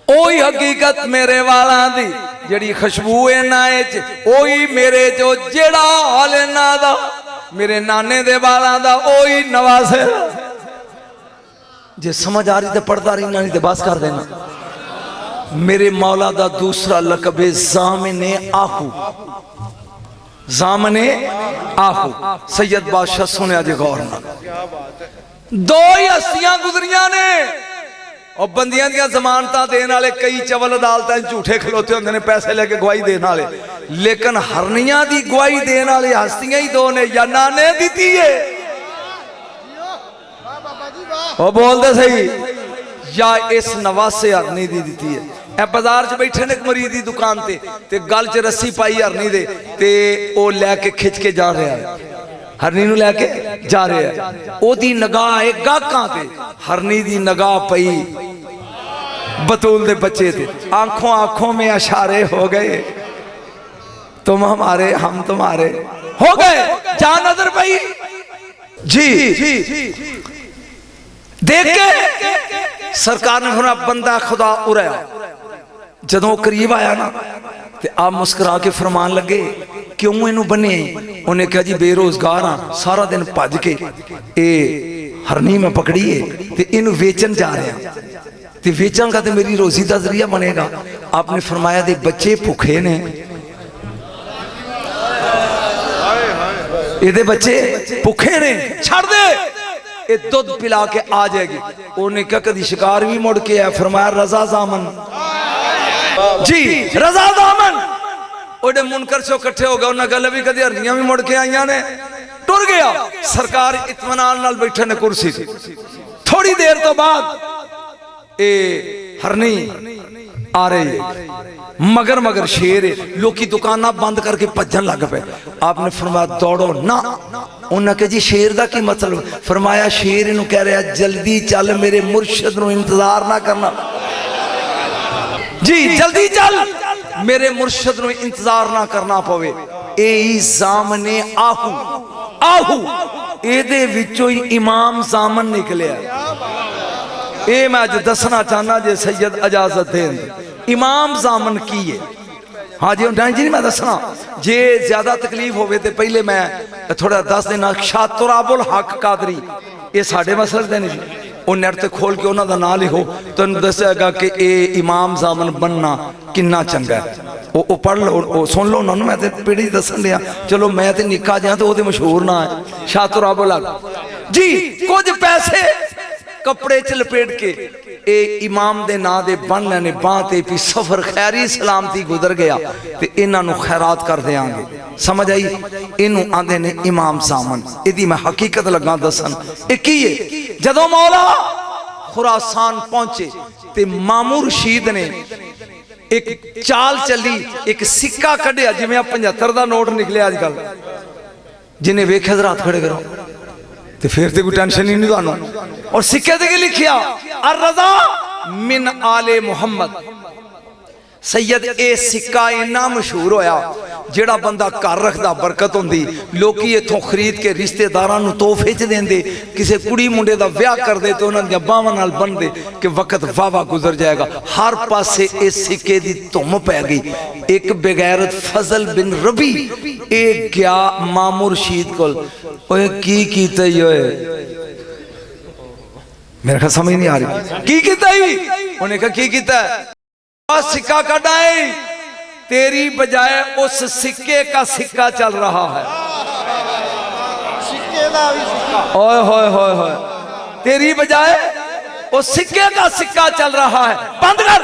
ओही हकीकत मेरे वाला दी। जड़ी खुशबू इन्हां च ओही मेरे चो जेड़ा हाल इन्हां दा मेरे नाने दे वाला दा ओही नवासे। जे समझ आ रही तो पढ़ता रही नहीं तो बस कर देना। मेरे मौला दा दूसरा लकब है ज़ामिने आहू। ज़ामिने आहू सैयद बादशाह सुनिया जी गौर ना। 2 ही हस्तियां गुजरियां ने और बंदियां दियां जमानतां देने वाले कई चवल अदालतां झूठे खलोते होंदे ने पैसे लेके गवाही देने वाले। लेकिन हरनियां दी गवाही देने वाले हस्तियां ही 2 ने या नाने दी है वो बोल दे सही या इस नवासे हरनी दी दी है। ए बाजार च बैठे ने एक मरीज दी दुकान ते गल च रस्सी पाई हरनी दे ते ओ लैके खिच के जा रहा है। हरनी नू लैके जा रहे हैं। ओदी निगाह है गाहकां ते हरनी दी निगाह पई बतूल दे बच्चे थे। आंखों आंखों में इशारे हो गए तुम हमारे हम तुम्हारे हो गए। जा नजर पई जी देख के सरकार ने फरमाया बंदा खुदा उरया जदों करीब आया ना ते आप मुस्कुरा के फरमान लगे क्यों इनू बने। उन्हें कहा जी बेरोजगार हाँ, सारा दिन भज के ये हरनी में पकड़ी है ते इनू वेचन जा रहे हैं ते वेचन का तो मेरी रोजी का जरिया बनेगा। आपने फरमाया दे बच्चे भुखे ने, ये बच्चे भुखे ने, छड़ दे ये दूध पिला के आ जाएगी। उन्हें क्या कभी शिकार भी मुड़ के आया। फरमाया रजा जामन जी, रजा दामन ओडे मुनकर से इकट्ठे हो गए। उन्हें गल भी कदी हरनियां भी मुड़ के आईया ने, टुर गया। सरकार इत्मीनान नाल बैठे ने कुर्सी से। थोड़ी देर तो बाद ए हरनी आ रही है, मगर मगर शेर है। लोग दुकाना बंद करके भजन लग पे। आपने फरमाया दौड़ो ना। उन्हें कहा जी शेर का की मतलब। फरमाया शेर इनू कह रहा जल्दी चल, मेरे मुर्शद नू इंतजार ना करना जी, जल्दी चल, मेरे मुर्शद नू इंतजार ना करना पवे। ए सामने आहू आहू एदे विचों ही इमाम सामन निकलिया। ए मैं अज दसना चाहना जे सैयद इजाजत दें इमाम जामन की है। हाँ जी जी नहीं मैं दसना जे ज्यादा तकलीफ होवे ते पहले मैं थोड़ा दस देना। शातुराबुल हक कादरी ये साढ़े मसलक दे नहीं, वो नेट ते खोल के उन्होंने नाम लिखो तेन दसेगा कि ये इमाम जामन बनना किन्ना चंगा है। वो पढ़ लो, वो सुन लो उन्होंने। मैं तो पीढ़ी दसन दिया, चलो मैं तो निका जहा तो वो मशहूर ना है शातुराबुल हक जी। कुछ पैसे कपड़े च लपेट के ए इमाम दे ना दे बन लेने बांह ते भी सफर खैरी सलामती गुजर गया ते इन्हां नू खैरात कर देंगे। समझ आई? इनू आंदे ने इमाम सामन। इदी मैं हकीकत लगा दसन। एक ही है जदों मौला खुरासान पहुंचे ते मामूर रशीद ने एक चाल चली, एक सिक्का कढ़िया जिवें 75 का नोट निकले अजकल। जिन्हें वेखे जरा हाथ खड़े करो तो फिर तो कोई टेंशन ही नहीं थानू। और सिक्के ते लिखिया अर रजा मिन आले मुहम्मद। सैयद ए सिक्का इन्ना मशहूर होया जेड़ा बंदा घर रखदा बरकत होंदी। लोकी इथों खरीद के रिश्तेदारां नू तोहफे च देंदे। किसी कुड़ी मुंडे दा ब्याह कर दे तो उन्हां दी बावां नाल बन दे कि वक्त वावा गुजर जाएगा। हर पासे इस सिक्के दी धुम पै गई। एक बेगैरत फजल बिन रबी ए गया मामूर रशीद कोल। ओए की कीता ही ओए, मेरे ख्याल समझ नहीं आ रही की कीता ही। उन्हें कहा की कीता सिक्का कटा है, तेरी बजाय उस सिक्के का सिक्का चल रहा है। सिक्के दा भी सिक्का ओए होए होए होए, तेरी बजाय उस सिक्के का सिक्का चल रहा है। बंद कर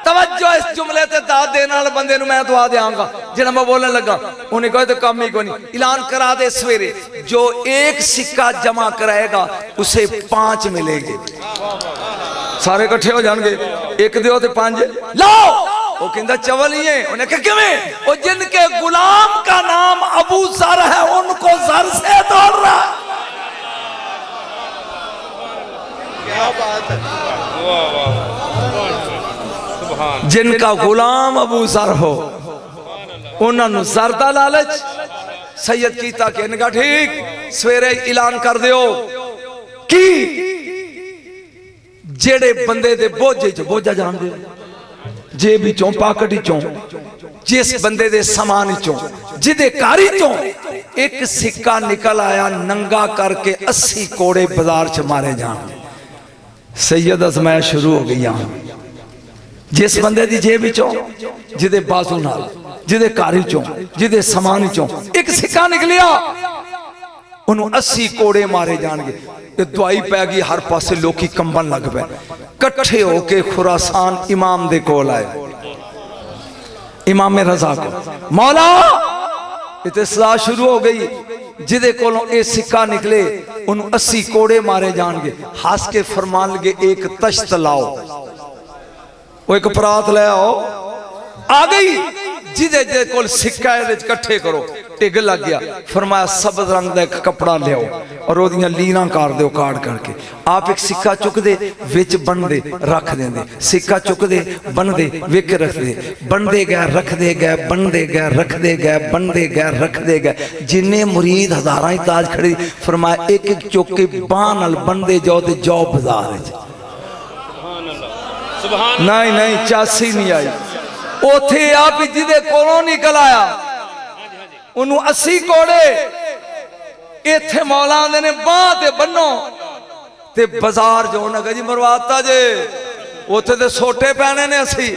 तवज्जो इस जुमले ते दाद देने वाले बंदे नू मैं दुआ देंगा जिहड़ा मैं बोलने लगा। उन्हें कहा तो काम ही कोई नहीं। ऐलान करा दे सवेरे जो एक सिक्का जमा कराएगा उसे 5 मिलेंगे। सारे इकट्ठे हो जाएंगे, एक दियो ते 5 लो। वो कहता चवल ही है। उन्हें कहा किवें? वो जिनके गुलाम का नाम अबू जर है उनको जर से दौड़ रहा। क्या बात है। जिनका गुलाम अबू जर हो उन्होंने जर दा लालच। सैयद कीता कि इनका ठीक सवेरे ऐलान कर दियो कि जेड़े बंदे दे बोझे च बोझा जान दे जेब चों पाकट चों जिस बंदे दे समान चों जिदे कारी चों एक सिक्का निकल आया नंगा करके 80 कोड़े बाजार च मारे जान। सैयद अजमाइश शुरू हो गई। जिस बंदे दी जेब चों जिदे बाजू नाल जिदे कारी चों जिदे समान चों एक सिक्का निकलिया उन्होंने 80 कोड़े मारे जाएंगे। ये दवाई पै गई, हर पासे लोकी कंबन लग पे। कट्ठे होके खुरासान इमाम दे कोल आए, इमाम रजा को। मौला इते सजा शुरू हो गई। जिदे कोलों ये सिक्का निकले उन्होंने 80 कोड़े मारे जाएंगे। हंस के फरमान लगे एक तश्त लाओ, वो एक परात ले आओ। आ गई। जिदे जिदे कोल सिक्का इकट्ठे करो। टिग लग गया। फरमाया सबज रंग का एक कपड़ा लियाओ और ओदियां लीरां काट दो काट करके। आप एक सिक्का चुक दे विच बन दे रख देंदे, सिक्का चुक दे बन दे विच रख दे, बनते गए रख दे गए, बनते गए रख दे गए, बनते गए रख दे गए। जिन्ने मुरीद हजारां ही ताज खड़े। फरमाया एक एक चुक के बांह नाल बनते जाओ ते जाओ बाजार। नहीं नहीं 84 नहीं आई उथे आप जिदे कोलों निकल आया उन्हों 80 कोड़े इथे मौला आंदे ने बांह ते बन्नो ते बाजार जो नगर जी मरवाता जे उथे ते सोटे पैने ने 80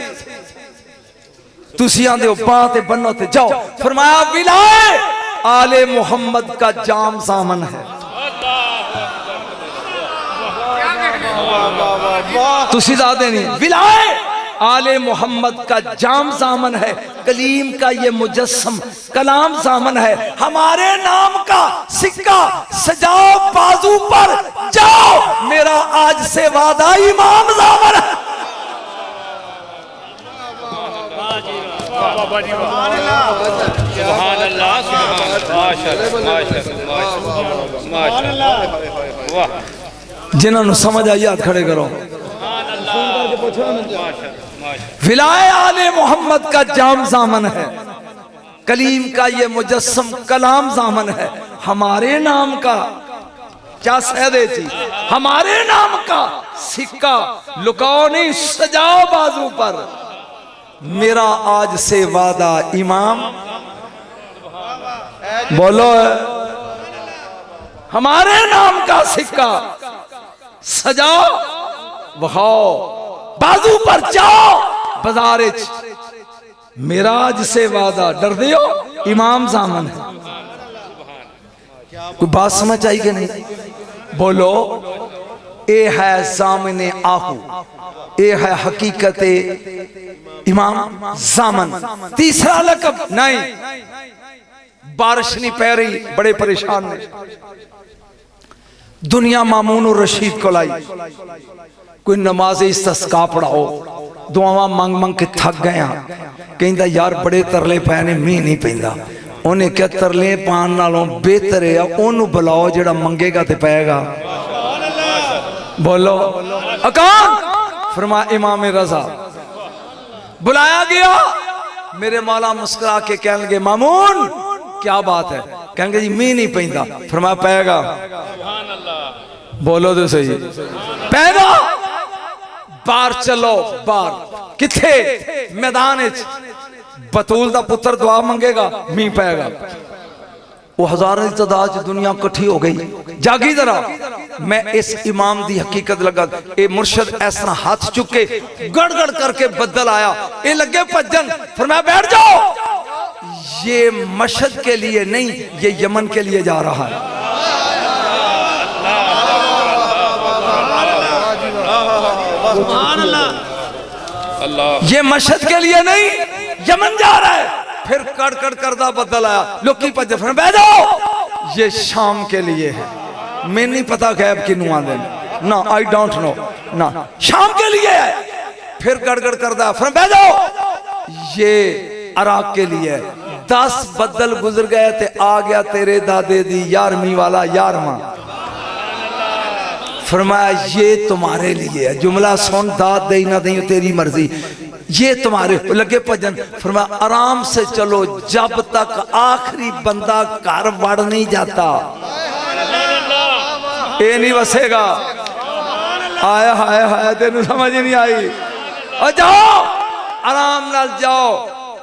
तुसी आंदे हो बांह ते बन्नो ते जाओ फरमाया विलाए आले मोहम्मद का जाम सामन है तुसी दादे नहीं विलाए आले मोहम्मद का जाम सामन है कलीम का ये मुजस्सम कलाम सामन है हमारे नाम का सिक्का सजाओ बाजू पर जाओ मेरा आज से वादा इमाम सामन है जिन्होंने समझ आई हाथ खड़े करो विलाए आले मोहम्मद का जाम सामन है कलीम का ये मुजस्सम कलाम सामन है हमारे नाम का क्या सहदे थी हमारे नाम का सिक्का लुकाओ नहीं सजाओ बाजू पर मेरा आज से वादा इमाम बोलो हमारे नाम का सिक्का सजाओ बखाओ बाजू पर जाओ बाजार मेरा आज से वादा डर दियो इमाम सामन है कोई बात समझ आई कि नहीं बोलो ए है सामने आहू ए है हकीकत इमाम सामन तीसरा लकब नहीं बारिश नहीं पै रही बड़े परेशान ने दुनिया मामून और रशीद को लाई कोई नमाज इस्तिस्का पढ़ाओ दुआवा मंग मंग के थक गए कहता यार बड़े तरले पै ने मीह नहीं पैंदा उन्हें क्या तरले पान नालों बेहतर है ओनू बुलाओ जेड़ा मंगेगा ते पैगा बोलो अकान फरमा इमाम रजा बुलाया गया मेरे मौला मुस्कुरा के कहने लगे मामून क्या बात है कहेंगे जी मीह नहीं पैंदा फरमा पैगा बोलो तो सही पैगा बाहर चलो बाहर किथे मैदान बतूल दा पुत्र दुआ मंगेगा मीह पैगा वो हजारों की तादाद दुनिया इकट्ठी हो गई जागी जरा मैं इस इमाम दी हकीकत लगा ए मुर्शद इस तरह हाथ चुके गड़गड़ करके बदल आया ये लगे भजन फरमाया बैठ जाओ ये मशहद के लिए नहीं ये यमन के लिए जा रहा है ये मशहद के लिए नहीं यमन जा रहा है फिर कड़कड़ करदा बदल आया लोकी भज बैठ जाओ ये शाम के लिए है मैं नहीं पता गैब किनू आंदे ना आई डोंट नो ना शाम के लिए है फिर गड़गड़ करदा फिर बैठ जाओ ये अराक के लिए है 10 बदल गुजर गए थे आ गया तेरे दादे दी 11वीं वाला 11वां फरमाया ये तुम्हारे लिए है जुमला सुन दाद दे ना दे तेरी मर्जी ये तुम्हारे लगे भजन फरमाया आराम से चलो जब तक आखिरी बंदा घर वड़ नहीं जाता ये नहीं वसेगा आया हाय हाय तेन समझ नहीं आई और जाओ आराम नाल जाओ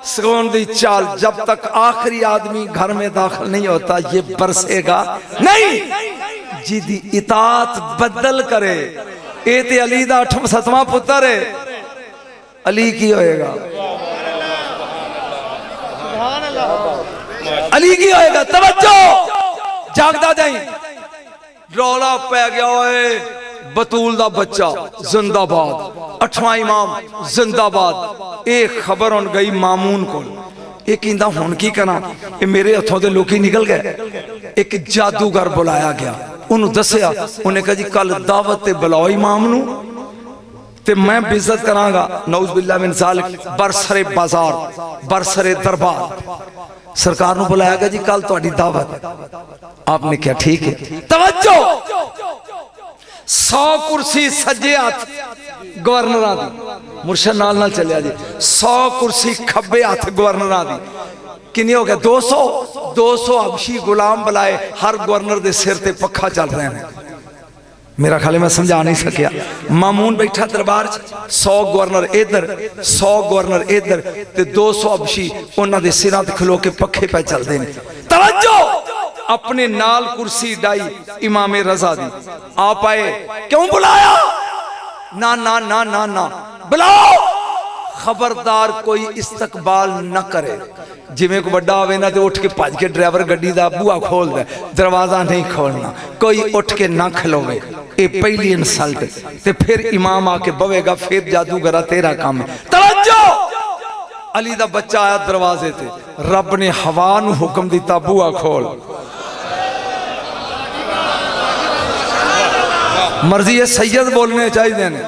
सुकून दी चाल जब तक आखिरी आदमी घर में दाखिल नहीं होता ये बरसेगा नहीं जिदी इतात बदल करे ए ते अली दा 7वां पुत्र है अली की होएगा अली की होएगा तवज्जो जागदा जाई रौला पै गया ओए बतूल दा बच्चा जिंदाबाद 8वां इमाम जिंदाबाद एक खबर हुन गई मामून को ये कहंदा हुन की करा ये मेरे हथों दे लोकी निकल गए एक जादूगर बुलाया गया उन्होंने दसिया उन्हें कहा जी कल दावत ते बुलाओ इमाम नू ते मैं बेइज्जत करांगा नौज बिल्ला मिन ज़ालिक बरसरे बाजार बरसरे दरबार सरकार नू बुलाया गया जी कल तुहाडी दावत आपने क्या ठीक है तवज्जो 100 कुर्सी सज्जे हाथ गवर्नर दी मुर्शद नाल नाल चलिया जी 100 कुर्सी खब्बे हाथ गवर्नर दी किन्नी हो गया 200 हबशी गुलाम बुलाए हर गवर्नर दे सिर ते पखा चल रहे हैं मेरा ख्याल है मैं समझा नहीं सकिया। मामून बैठा दरबार 100 गवर्नर इधर 100 गवर्नर इधर ते 200 अबशी उन्होंने सिरां ते खलो के पखे पे चलते हैं। तवज्जो, अपने नाल कुर्सी डाई इमाम रजा दी, आप आए, क्यों बुलाया? ना ना ना ना ना बुलाओ, खबरदार कोई इस्तकबाल न करे। जिमें को बड़ा आवे ना तो उठ के भज के ड्राइवर गड्डी दा बूहा खोल दे, दरवाजा नहीं खोलना, कोई उठ के ना खलोवे, ये पहली इंसल्ट। ते फिर इमाम आके बवेगा, फिर जादूगरा तेरा काम है। तवज्जो, अली दा बच्चा आया दरवाजे ते, रब ने हवा नू हुक्म दिता बूहा खोल। मर्जी है सैयद बोलने चाहिए ने,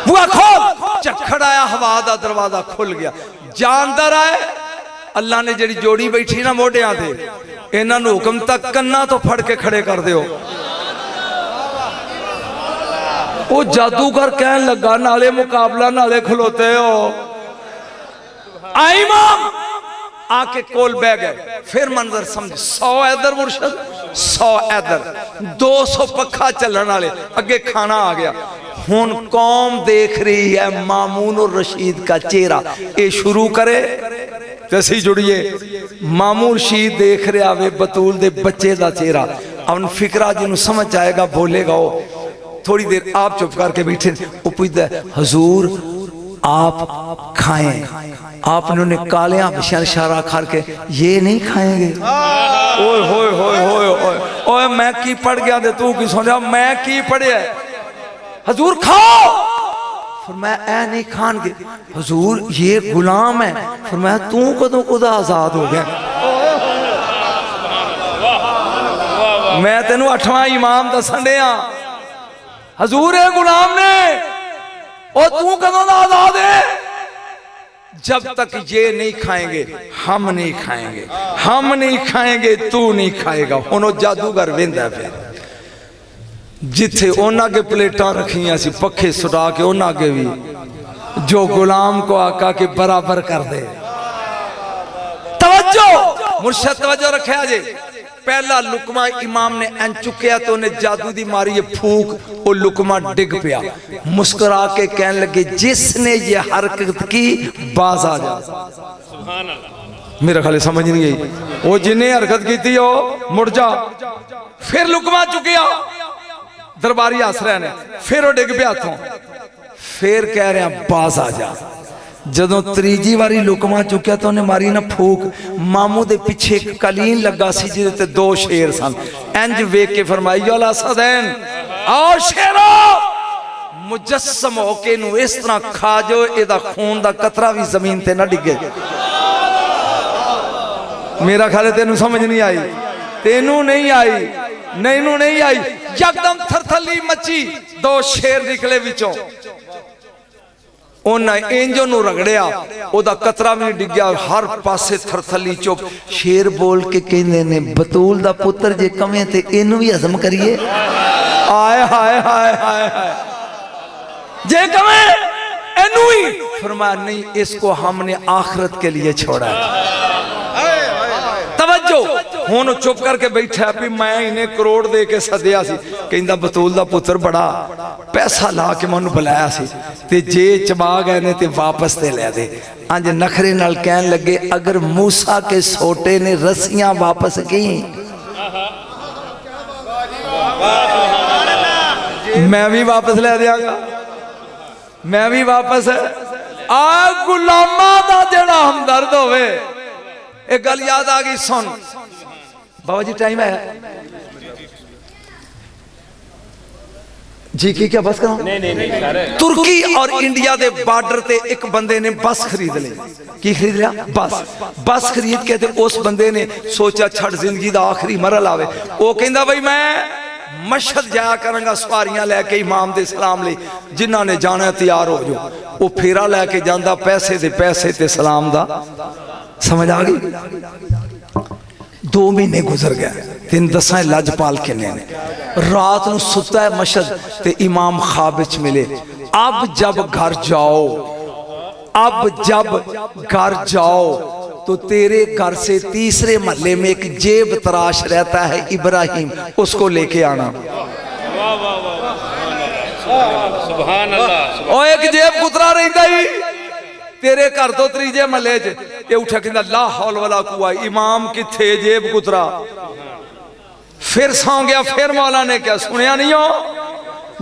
बुआ खोल, झक्खड़ आया, हवा दा दरवाजा खुल गया, जानदार आए। अल्लाह ने जी जोड़ी बैठी ना मोढियां ते, इन्हां नूं हुक्म तक कन्ना तो फड़ के खड़े कर दियो। वो जादूगर कहन लगा, नाले मुकाबला नाले खलोते हो। आई इमाम आके कोल बह गए, फिर मंजर समझ, 100 इधर मुर्शद 100 इधर, 200 पखा चलन वाले, अगे खाना आ गया। हुन कौम देख रही है मामून और रशीद का चेहरा, ये शुरू करे तसी जुड़िए। मामून रशीद देख रहा वे बतूल दे बच्चे का चेहरा, अब फिक्रा जिन्हों समझ आएगा बोलेगा वो। थोड़ी देर आप चुप करके बैठे, वो पूछता है हुजूर आप खाएं, आपने काले बशा इशारा करके ये नहीं खाएंगे। ओए होए होए होए होए ओए, मैं की पढ़ गया दे तू की सुन रहा, मैं की पढ़िया? हजूर खाओ, फरमाया ऐ नहीं खानगे। हजूर ये गुलाम है, फरमाया तू कदों खुदा आजाद हो गया? मैं तेनू 8वां इमाम दसन दिया, हजूर ये गुलाम ने, और तू कदों दा आजाद है? जब तक ये नहीं खाएंगे हम नहीं खाएंगे, हम नहीं खाएंगे तू नहीं खाएगा। हुण जादूगर वेंदा फिर जिथे उन्हां के प्लेटा रखियां सी, पखे सुटा के उन्हां के भी, जो गुलाम को आका के बराबर कर दे। तवज्जो मुर्शद, तवज्जो रखा जे। पहला लुकमा इमाम ने एन चुकया तो उन्हें जादू दी मारी फूक, वो लुकमा डिग पिया। मुस्कुरा के कहने लगे जिसने ये हरकत की बाज आ जा। सुभान अल्लाह, मेरा ख्याल समझ नहीं गई, वो जिन्हें हरकत की थी वो मुड़ जा। फिर लुकमा चुकया, दरबारी हस रहे ने, फिर वो डिग पिया हाथों, फिर कह रहे हैं बाज आ जा। जदों त्रीजी वारी लुकमा चुकिया तो उन्हें मारी ना फूक, मामू दे पिछे एक कलीन लगा सी जिहदे ते 2 शेर सन। इंज वेख के फरमाई अला सदैन आओ शेरो, मुजस्सम होके नू इस तरह खा जो एदा खून दा कतरा भी जमीन ते ना डिगे। मेरा ख्याल है तेनू समझ नहीं आई, तेनू नहीं आई, नैनू नहीं आई। यकदम थरथली मची, 2 शेर निकले विचों, उन्हें इंजो नू रगड़िया, ओदा कतरा भी नहीं डिग्या, हर पासे थरथली चुप। शेर बोल के कहंदे ने बतूल दा पुत्र जे कमे ते इनू भी हजम करिए। आए हाय हाय हाय हाय, जे कमे इनू ही, फरमाया नहीं इसको हमने आखिरत के लिए छोड़ा है। तवज्जो, हुण चुप करके बैठा भी मैं इन्हें करोड़ दे के सदिया सी, कहंदा बतूल दा पुत्र बड़ा पैसा ला के मैनू बुलाया सी, ते जे चबा गए ने ते वापस ते ले दे। अंज नखरे नाल कहन लगे अगर मूसा के सोटे ने रस्सियां वापस की, मैं भी वापस ले दियागा, मैं भी वापस। आ गुलामा दा जेड़ा हमदर्द होवे, एक गल याद आ गई, सुन बाबा जी टाइम है जी की क्या बस करो? नहीं। तुर्की और इंडिया दे बॉर्डर ते एक बंदे ने बस खरीद ली। की खरीद लिया? बस खरीद के ते उस बंदे ने सोचा छड़ जिंदगी दा आखिरी मरल आवे, वो कहंदा भाई मैं मशहद जाया करांगा सवारियां लैके इमाम दे सलाम ले, जिन्हां ने जाना तैयार हो जाओ। वो फेरा लैके जांदा, पैसे ते सलाम दा। समझ आ गई? 2 महीने गुजर गए, 3 दसा लजपाल किन्ने ने रात को सुता है मशहद ते इमाम ख्वाब विच मिले। अब जब घर जाओ तो तेरे घर से तीसरे महल्ले में एक जेब तराश रहता है इब्राहिम, उसको लेके आना। सुभान अल्लाह। और एक जेब कुतरा रहता ही तेरे घर तो तीजे महल्ले च, ये उठा कहंदा ला हौल वला कुआ, इमाम किथे जेब कुतरा। फिर सौ गया, फिर मौला ने क्या सुनिया नहीं हो।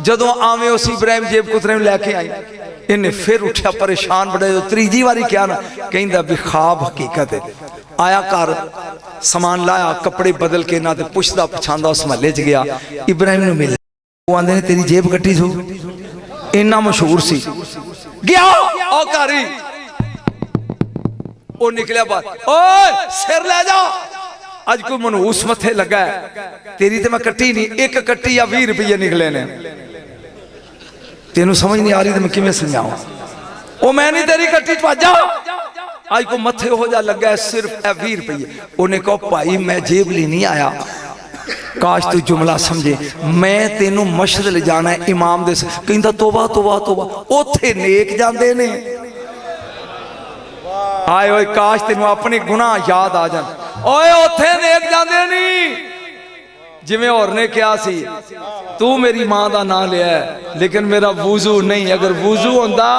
जदों आवे उस इब्राहिम जेब कुतरे में लैके आई, इन्हें फिर उठा परेशान बड़े, तीजी बारी क्या ना कहंदा भी ख्वाब हकीकत है। आया घर समान लाया, कपड़े बदल के ना पुछदा पछांदा उस महल्ले च गया, इब्राहिम ने मिल, वो आंदे ने तेरी जेब कट्टी सू, इन्ना मशहूर सी। गया ओ कारी, ओ निकलिया बाहर, ओए सिर ले जा, आज कोई मनहूस मथे लगा है, तेरी तो मैं कट्टी नहीं, एक कट्टी या 20 रुपये निकले ने, तेनू समझ नहीं आ रही तो मैं किवें समझावां। ओ मैं नहीं तेरी कट्टी जा, आज को मथे हो जा लगा है सिर्फ 20 रुपये। उन्हें कहो भाई मैं जेब ली नहीं आया, काश तू जुमला समझे, मैं तेनू मस्जिद ले जाना है इमाम दे। कहंदा तौबा तौबा तौबा, ओथे नेक जांदे ने। आए ओए काश तेनू अपने गुनाह याद आ जान, ओए ओथे नेक जांदे नहीं। जिवें और ने कहा सी तू मेरी मां दा नाम लिया है लेकिन मेरा वुजू नहीं, अगर वुजू होंदा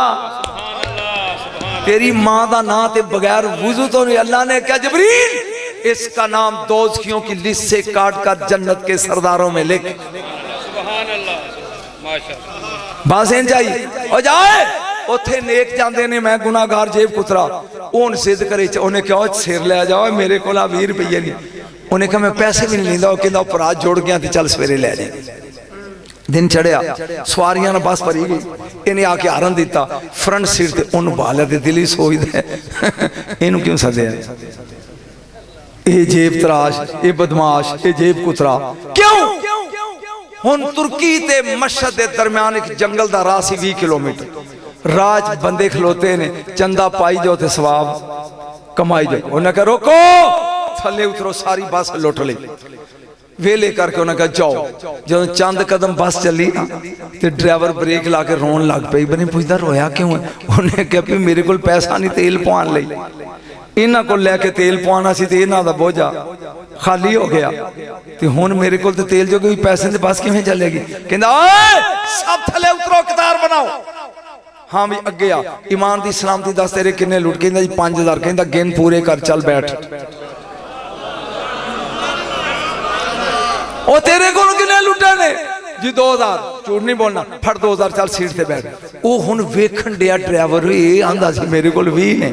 तेरी मां दा नाम ते बगैर वुजू तो नहीं। अल्लाह ने कहा जबरील इसका नाम दोज़खियों की लिस्ट से काट कर जन्नत के सरदारों में लिख। सुभान अल्लाह, माशाअल्लाह। बस इन चाहिए और जाए उथे नेक जांदे ने, मैं गुनाहगार जेब कुतरा। उन जिद करे, उन्हें कहा सिर ले जाओ, मेरे को 20 रुपये नहीं। उन्हें कहा मैं पैसे भी नहीं लींदा, कहंदा भरा जुड़ गया तो चल सवेरे ले जाए। दिन चढ़िया, सवारियां बस भरी गई, इन्हें आके हरन दिता, फ्रंट सीट ते उन्होंने बालिया ते दिल ही सोचदा इनू क्यों सद्या, ये जेब तराश, ये बदमाश, ये जेब कुतरा क्यों। हुण तुर्की ते मशहद के दरम्यान एक जंगल का राह सी 20 किलोमीटर। राज बंदे खलोते ने, चंदा पाई जाओ तो सवाब कमाई जाओ। उन्हें कहा रोको, थले उतरो, सारी बस लुट ली। वेले करके उन्हें कहा जाओ। जो चंद कदम बस चली ना तो ड्राइवर ब्रेक ला के रोन लग पई। बने पुछदा रोया क्यों है। उन्हें कहा भी मेरे को पैसा नहीं तेल पवान लई, इन्हां को लैके तेल पवाना सी ते इन्हां दा बोझा खाली हो गया ते हुण मेरे को तो तेल जो कोई पैसे ते बस किवें चलेगी। कहंदा ओए सब थले उतरो, कतार बनाओ। हाँ भी अगे आ, ईमान दी सलामती दस तेरे किन्ने लुट। कहंदा जी 5000। कहंदा गिन पूरे कर, चल बैठ। ओ तेरे को किन्ने लुटे ने जी 2000, झूठ नहीं बोलना, फट 2000, चल सीट ते बैठ। ओ हुण वेखण दिया ड्राइवर, ये आंदा सी मेरे को 20 ने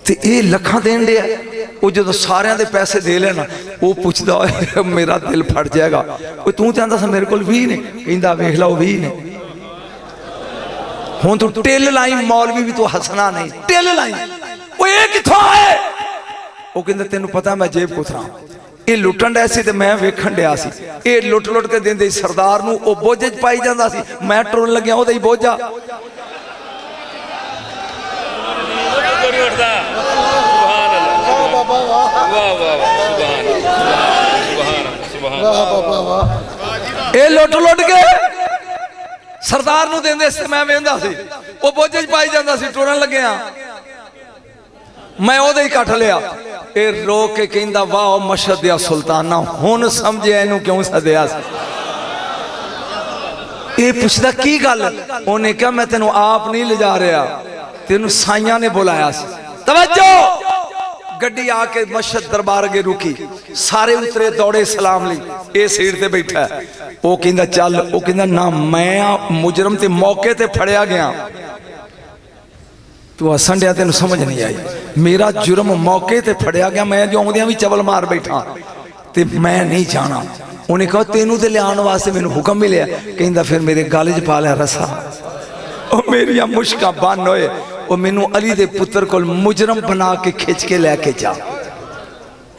ते ये लखां देन दिया। वो जो सारिਆਂ ਦੇ पैसे दे लेना, वो पुछदा मेरा दिल फट जाएगा, तू तो आंदा सा मेरे को 20 ने। कहंदा वेख लो 20 ने। हुण तू टिल लाई मौलवी भी तू हसना नहीं, टिल लाई। वो ये किथों आए। वो कहंदा तेनू पता मैं जेब कुतरा, ये लुटन डे सी ते मैं वेखण दिया सी। ये लुट लुट के देंदे सरदार नू, वो बोझे च पाई जांदा सी, मैं टुरन लग्या ओदा ही बोझा। ये लुट लुट के सरदार नू देंदे सी, मैं वेंदा सी, वो बोझे च पाई जांदा सी, टुरन लग्या मैं ओदे ही कट लिया। ये रो के कहंदा वाह मशहद दिया सुल्ताना, हुण समझिया इनू क्यों सद्या सी। ये पुछदा की गल। उन्हें कहा मैं तेनू आप नहीं ले जा रहा, तेनू साइयां ने बुलाया सी। तवज्जो, गड्डी आके मशहद दरबार अगे रुकी, सारे उतरे दौड़े सलाम ली। ये सीट ते बैठा है, वो कहंदा चल। वो कहंदा ना मैं मुजरम ते मौके ते फड़िया गया, तू हसन दिया, तेन समझ नहीं आई। मेरा जुर्म मौके ते फड़िया गया, मैं जो आउंदियां भी चवल मार बैठा ते मैं नहीं जाना। उन्हें कहा तेनू ते लियाण वास्ते मैनू हुक्म मिलिया। कहंदा फिर मेरे गल च पा लिया रसा, मेरिया मुश्का बन होए। वो मैनू अली दे पुत्र को मुजरम बना के खिंच के लैके जा।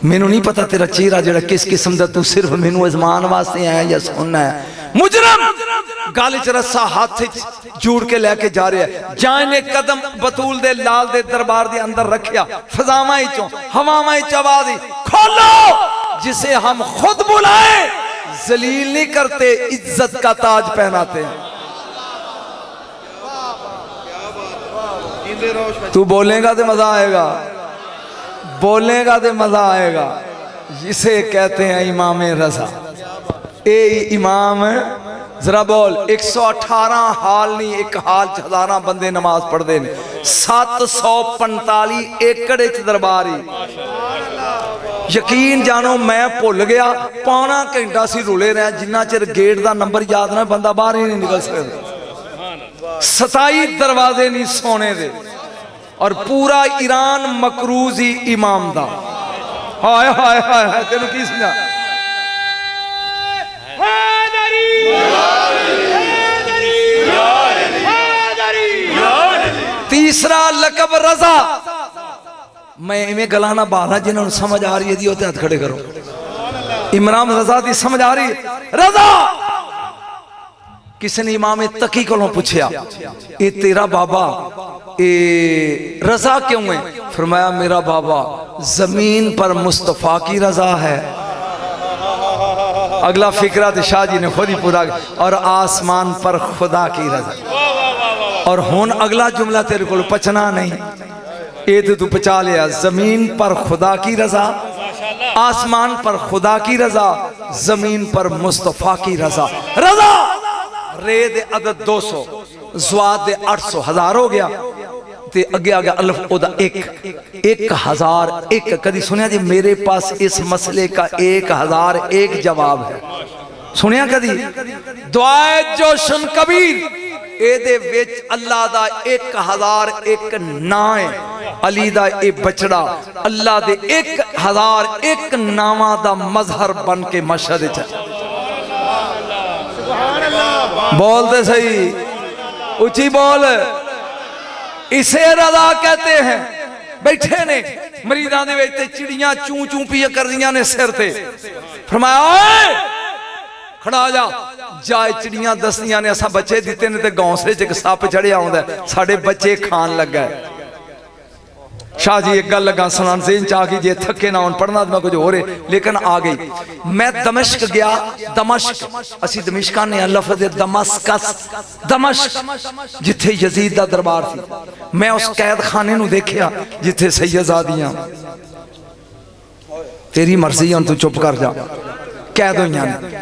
मैनू नहीं पता तेरा चेहरा जरा किस किस्म का, तू सिर्फ मैनू आजमान वास्ते आया या सुनना है। मुजरम गल च रस्सा हाथ जोड़ के लैके जा रहा है। जाए ने कदम बतूल दे लाल दे दरबार दे अंदर रखिया, फजावां चों हवावां च आवाज आई खोलो, जिसे हम खुद बुलाए जलील नहीं करते, इज्जत का ताज पहनाते हैं। तू बोलेगा तो मजा आएगा। बोलेगा तो मजा आएगा। जिसे कहते हैं इमाम रजा। ए इमाम जरा बोल 118 हाल नहीं, एक हाल 1000 बंदे नमाज पढ़ते हैं। 745 एकड़ दरबारी। यकीन जानो मैं भुल गया, पौना घंटा सी रुले रहे जिन्ना चिर गेट का नंबर याद ना बंदा बाहर ही नहीं निकल सकता। 27 दरवाजे नहीं सोने दे और पूरा ईरान मकरूज ही इमाम दा। हाय हाय हाय हाय तेन की समझा। तीसरा लकब रजा। मैं इवें गला ना बाधा जिन्होंने समझ आ रही है दी होते हाथ खड़े करो। इमरान रजा दी समझ आ रही रजा। किसी ने इमाम तकी को पूछया ये तेरा बाबा ए रजा क्यों है? फरमाया मेरा बाबा जमीन पर मुस्तफा की रजा है। अगला फिक्रा तो शाह जी ने खुद ही पूरा। और आसमान पर खुदा की रजा। और हुन अगला जुमला तेरे को पचना नहीं, ये तो तू पचा लिया। जमीन पर खुदा की रजा, आसमान पर खुदा की रजा, जमीन पर मुस्तफा की रजा। रजा रे दे अदद 200, ज़्वाद दे 800, 1000 हो गया। ते अगे आ गया अल्फ ओदा 1001। कदी सुनिया जी मेरे पास इस मसले का 1001 जवाब है? सुनिया कदी? दुआए जोशन कबीर एदे विच अल्लाह दा 1001 नाम है। अली दा ए बचड़ा अल्लाह दे 1001 नावां दा मजहर बन के मशहद च। बोलते सही, ऊंची बोल। इसे रजा कहते हैं। बैठे ने मरीदां दे विच ते चिड़ियां चू चू पी कर रही ने सिर ते। फरमाया ओए खड़ा जा। जाए चिड़ियां दसदियां ने असा बच्चे दिते ने ते घौंसले च एक सप चढ़िया आउंदा साडे बच्चे खान लगा। शाह जी एक गल लगा सुनान ज़हन च आ गई, जे थके ना होन पढ़ना तो मैं कुछ हो रहे, लेकिन आ गई। मैं दमिश्क गया। दमिश्क असी दमिश्क ने लफ्ज़ दमस्कस, दमिश्क जिथे यजीद दा दरबार थी। मैं उस कैद खाने नूं देखिया जिथे सैयदादियां। तेरी मर्जी हुण तू चुप कर जा। कैद हुई ने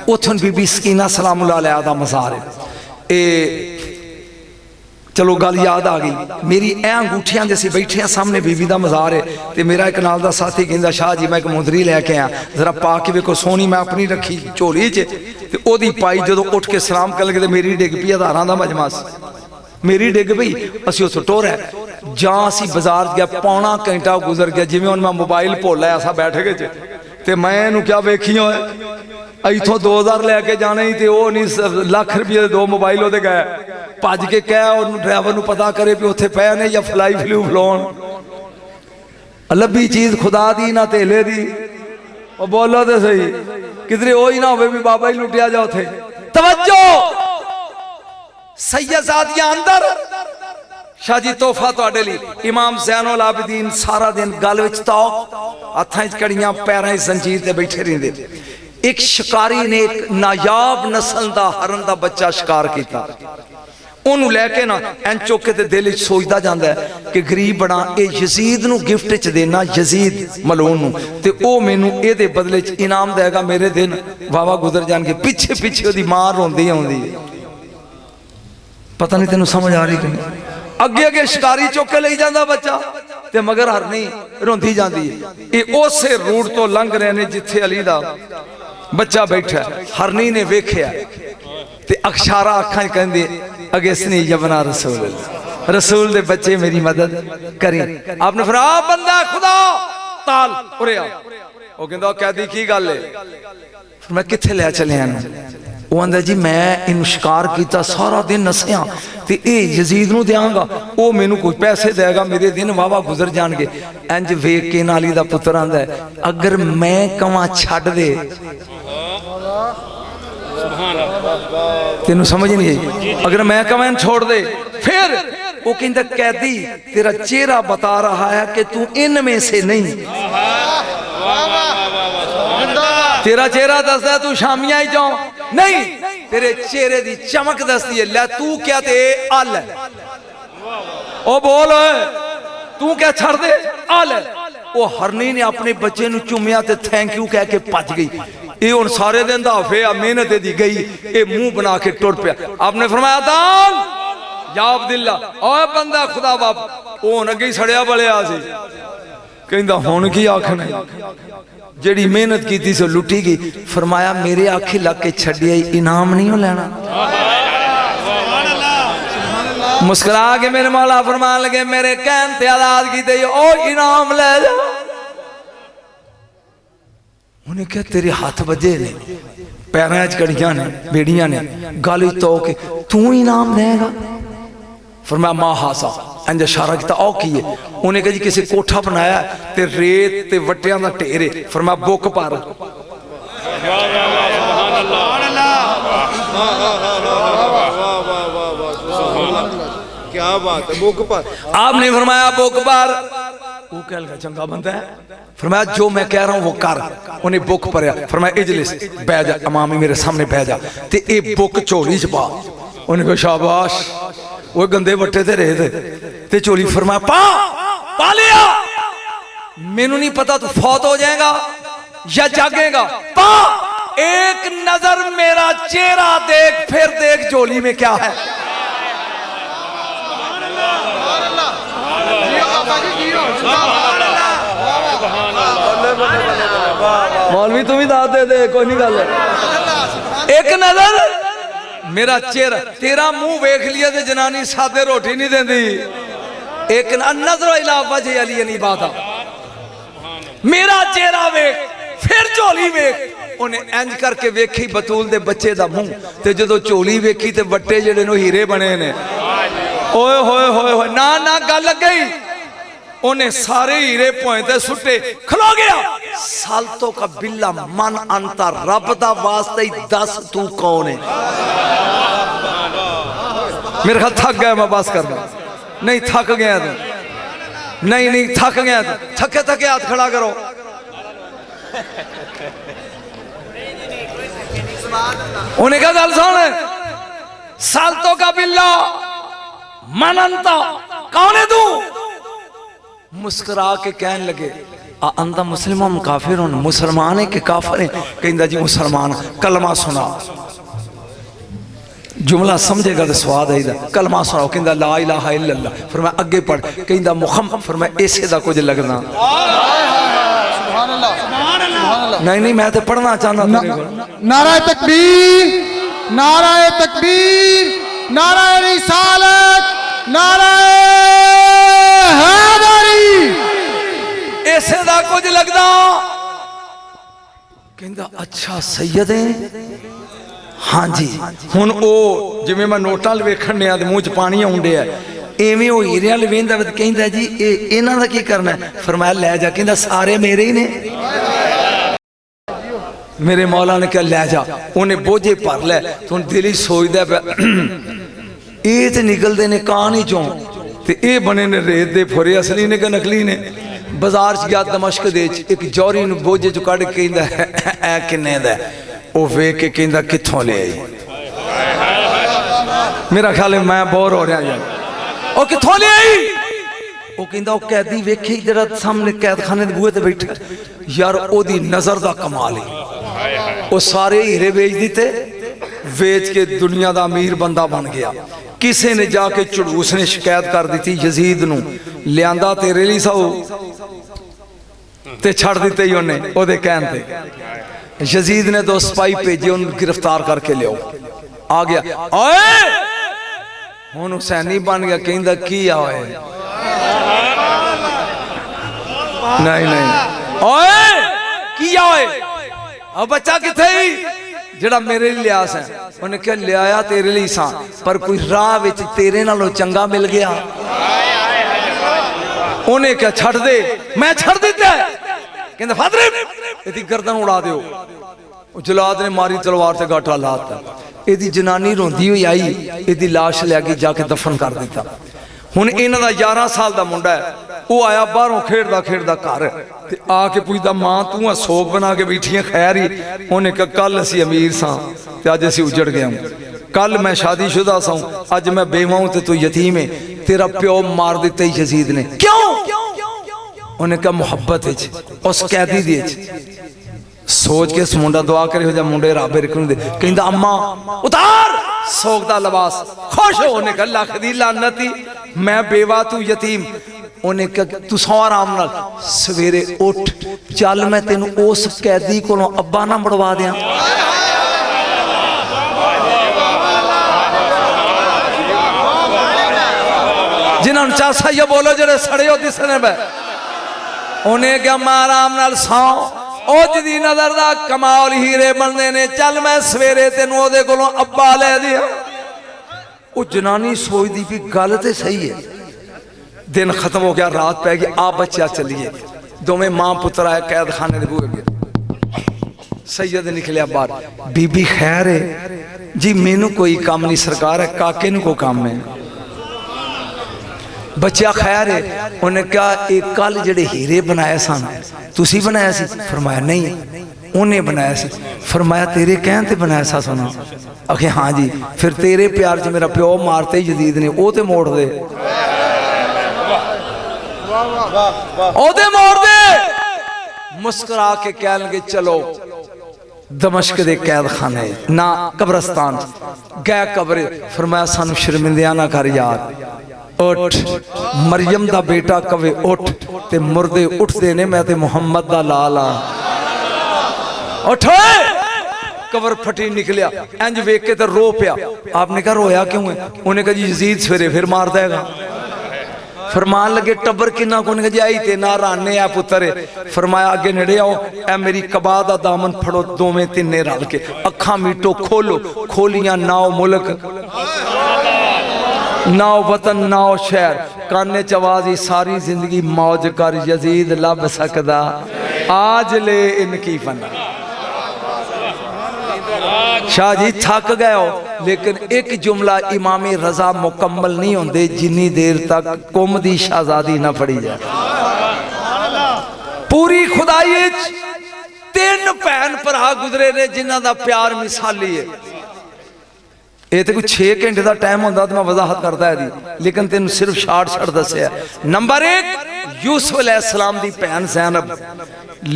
उथों बीबी सकीना सलामुल्लाह अलैहा दा मज़ार है। चलो गल याद आ गई मेरी। ए अंगूठियां जैसे बैठे हैं सामने बीबी का मज़ार है। तो मेरा एक नाल दा साथी कहंदा शाह जी मैं एक मुंदरी लैके आया जरा पा के वेखो सोहनी। मैं अपनी रखी झोली च ते ओदी पाई जो उठ के सलाम कर लगे तो मेरी डिग पई। हज़ारां दा मजमा मेरी डिग पई। असीं उस टोर है जां असीं बाजार गया। पौना घंटा गुजर गया जिवें हुण मैं मोबाइल भुल आया सा बैठ के ते मैं इहनूं क्या वेखी होए इथों 2000 लैके जाने ही ते ओह नहीं लाख रुपये 2 मोबाइल ओहदे गए। भज के कह ड्राइवर नूं पता करे भी उत्थे पए ने या फलाई फ्लू फलाउण। लभी चीज खुदा दी ना धेले दी। और बोलो तो सही किधरे ओ ही ना होवे भी बाबा ही लुटिया जा उत्थे। तवज्जो सैयदादियां अंदर। शाह जी तोहफा तुहाडे लई। इमाम ज़ैनुल आबिदीन सारा दिन गल विच तौक, हत्थां च कड़ियां, पैरां च जंजीर ते बैठे रहिंदे। एक शिकारी ने एक नायाब नस्ल का हरन का बच्चा शिकार किया। ओनू लैके ना एन चौके ते दिल सोचता जाता है कि गरीब बड़ा ये यजीद नू गिफ्ट च देना, यजीद मलून नू ते ओ मैनू ये बदले च इनाम देगा। मेरे दिन वावा गुजर जाएंगे। पिछे पिछे ओदी मां रोंदी आउंदी है। पता नहीं तेनू समझ आ रही कि नहीं? अगे अगे शिकारी चौके ले जाता बच्चा ते मगर हरनी रोंदी जाती है। ये उसे रूट तो लंघ रहे ने जिथे अली दा बच्चा बैठा। हरनी ने वेख्या ते अक्षारा अखां कहंदे अगे सनी यबना रसूल, रसूल दे बच्चे मेरी मदद करी। आपने फिर आ बंदा खुदा ताल उरे आ। ओ कहंदा कैदी की गल है? मैं किथे ले चले आना? वो आंदा जी मैं इन शिकार किया सारा दिन नसिया ते ए यजीद नू देंगा, वो मैनू कुछ पैसे देगा, मेरे दिन वावा गुजर जाएंगे। इंज वेख के नाली दा पुत्र आंदा है अगर मैं कवां छड्ड दे। तेनू समझ नहीं आई? अगर मैं कमें छोड़ दे फिर वो कहता कैदी तेरा चेहरा बता रहा है कि तू इनमें से नहीं। तेरा चेहरा दसदा तू शामिया ही जाओ नहीं, तेरे चेहरे की चमक दसदी है। लै तू क्या ते अल है, ओ बोल तू क्या छड़ दे अल है। वो हरनी ने अपने बच्चे नु चुमिया ते थैंक यू कह के भज गई। ये हुण सारे दिन दा हफे मेहनत दी गई, ये मुंह बना के टुर पिया। आपने फरमाया दान या अब्दुल्ला ओए बंदा खुदा बाप ओ हुण अगे सड़िया बलिया सी, कहंदा हुण की आखना जेड़ी मेहनत की सो लुटी गई। फरमाया मेरे आखे लग के छड़िया इनाम नहीं हो लेना। मुस्कुरा के मेरे मौला फरमान लगे मेरे कहन ते आजाद की ओ इनाम ले जा। उन्हें क्या तेरे हाथ बजे ने पैरों च कड़ियां ने बेड़ियां ने गाली तो के तू इनाम देगा। फरमाया मां हासा इंज इशारा किया औ की है। उन्हें कहा जी किसी कोठा बनाया ते रेत ते वट्टियां दा ढेर है। फरमाया बुक पर क्या बात है बुक पर। आपने फरमाया बुक पर। वो कह लगा चंगा बंदा है। फरमाया जो मैं कह रहा हूं वो कर। उन्हें बुक पढ़िया। फरमाया इजलिस बह जा इमाम मेरे सामने बह जा ते ए बुक झोली च पा। उन्हें कहा शाबाश वो गंदे वट्टे ते रहे थे झोली। फरमाया पा लिया। मैनू नहीं पता तू फौत हो जाएगा या जागेगा, पा एक नजर मेरा चेहरा देख फिर देख झोली में क्या है। मौलवी तुम ही दाद दे कोई नहीं गल। एक नजर मेरा चेहरा तेरा मुंह वेख लिया तो जनानी सादे रोटी नहीं देंदी। एक नजर इला वजह अली नहीं बात मेरा चेहरा वेख फिर झोली वेख। उन्हें इंज करके वेखी बतूल दे बच्चे दा मुंह ते जदों झोली वेखी ते वट्टे जेड़े नो हीरे बने ने। ओए होए होए होए ना ना गल लग गई। उन्हें सारे हीरे पोंते सुटे खलो गया। सालतों का बिल्ला मन अंतर रब दा वास्ते दस तू कौन है। मेरे ख्याल थक गया मैं बस करना। नहीं थक गया तू नहीं थक गया तू थके थके हाथ खड़ा करो। उन्हें कहा गल सुन सालतों का बिल्ला मन अंतर कौन है तू। मुस्कुरा के कहने लगे अंदा मुस्लिम हम काफिर हूं। मुसलमान है कि काफिर है। कहंदा जी मुसलमान। कलमा सुना जुमला समझेगा तो स्वाद आईदा। कलमा सुनाओ। कहंदा ला इलाहा इल्लल्लाह। फिर मैं अगे पढ़ कहंदा मुहम्मद। फिर मैं ऐसे दा कुछ लगना नहीं मैं तो पढ़ना चाहना। नारा तकबीर नारा तकबीर नारा रिसालत नारा ऐसे दा कुछ लगदा। कहंदा अच्छा सैयद है हाँ जी। हुण ओ जिवें मैं नोटां वेखण ने मुंह च पानी आउण डिया एवें ओ हीरियां लवेंदा वे। कहंदा जी इन्हां दा की करना है। फरमाया ले जा। कहंदा सारे मेरे ही ने। मेरे मौला ने कहा ले जा। उन्हें बोझे भर लै। तुम दिल ही सोचदा ये तो निकलते ने कान चों ते ये बने ने रेत दे फुरे असली ने कि नकली ने। बाजार च गया दमश्क दे एक जौहरी नूं बोझे चों कढ के कहंदा ऐ किन्ने दा। वो वेख के कहंदा कित्थों ले आई। मेरा ख्याल है मैं बोर हो रहा यार। वो कित्थों ले आई। वो कहंदा वो कैदी वेखे जरा सामने कैदखाने दे बूहे ते बैठा यार ओदी नजर दा कमाल है। वो सारे हीरे बेच दिते वेच के दुनिया दा अमीर बंदा बन गया। किसी ने जाके चड़ूस ने शिकायत कर दी थी यजीद नूं लियांदा तेरे लिए सौ ते छड़ दिते ही उन्हें ओदे कहन ते। यजीद ने दो सिपाही भेजे उन्हें गिरफ्तार करके लियो। आ गया ओए हुण हुसैनी बन गया। कहंदा की आए नहीं ओए की आए अब बच्चा किथे जेड़ा मेरे लिए लिया सा। उन्हें क्या लिया तेरे लिए सा पर कोई राह विच तेरे नालों चंगा मिल गया। उन्हें क्या छड़ दे। मैं छड़ दिता कहंदा फादर इदी गर्दन उड़ा दियो। जलाद ने मारी तलवार से गाठा लाता। इदी जनानी रोंदी हुई आई इदी लाश लैके जाके दफन कर दिता। हुण इन्हां दा 11 साल दा मुंडा है। वो आया बाहरों खेड़दा खेड़दा घर ते आके पुछदा मां तू आ सोग बना के बैठी खैर ही। उन्हें कहा कल असी अमीर सां ते अज असी उजड़ गए। कल मैं शादीशुदा सां अज मैं बेवां ते तू यतीम है। तेरा प्यो मार दिते यजीद ने। क्यों उन्हें कहा मुहब्बत उस कैदी दी सोच के उस मुंडा दुआ करे हो जा मुंडे राबे रखने दे कहंदा अम्मा उतार सोग दा लिबास खुश हो उन्हें कहा लख दी लानती मैं बेवा तू यतीम उन्हें कहा तू सौ आराम नाल सवेरे उठ चल मैं तेन उस कैदी कोलों अब्बा ना मुड़वा दियां जिन्होंने चासा ये बोलो जेड़े सड़े हो दिसने बे उन्हें क्या मैं आराम नाल सौ उज दी नजर दा कमाल हीरे बनते ने चल मैं सवेरे तेन ओदे कोलों अब्बा लै दिया वो जनानी सोचती भी गल तो सही है दिन खत्म हो गया रात पै गई आ बच्चा चलिए दोवें मां पुत्र आए कैद खाने दे बूहे गए सैयद निकलिया बाहर बीबी खैर है जी मैनू कोई काम नहीं सरकार है काके नू को काम है बच्चा खैर है उन्हें कहा एक कल जेडे हीरे बनाए सन तुसी बनाया सी फरमाया नहीं उन्हें बनाया सी फरमाया तेरे कहन ते बनाया सा सुना आखे हाँ जी फिर तेरे प्यार च मेरा प्यो मारते ही जदीद ने वो ते मोड़ दे ओदे मोड़ दे मुस्कुरा के कह लगे चलो दमश्क दे कैद खाने ना कब्रस्तान गए कब्र फरमाया सानू शर्मिंदिया ना कर यार उठ मरियम दा बेटा कवे उठ ते मुर्दे उठते ने मैं ते मुहम्मद दा लाला उठ कबर फटी निकलिया इंज वेख के ते रो पिया आपने कहा रोया क्यों है उन्हें कहा जी यजीद सवेरे फिर मार देगा फरमान लगे टब्बर किन्ना को जी आई ते ना राने आ पुत्र फरमाया अगे नेड़े आओ ए मेरी कबा दा दामन फड़ो दोवें तिन्ने रल के अखा मीटो खोलो खोलियां नाओ मुल्क नाओ वतन नाओ शहर काने च आवाज़ सारी जिंदगी मौज कर यजीद लब सकदा आज ले इनकी फना शाह जी थक गए हो लेकिन एक जुमला इमाम रजा मुकम्मल नहीं होंगे जिन्नी देर तक कौम दी शहजादी ना फड़ी जाए पूरी खुदाई तीन भैन भरा गुजरे ने जिन्हां दा प्यार मिसाली है ये तो कोई 6 घंटे का टाइम होता तो मैं वजाहत करता है लेकिन तेन सिर्फ शार्ट शर्ट दसिया नंबर 1 यूसुफ अलैहिस्सलाम दी भैन ज़ैनब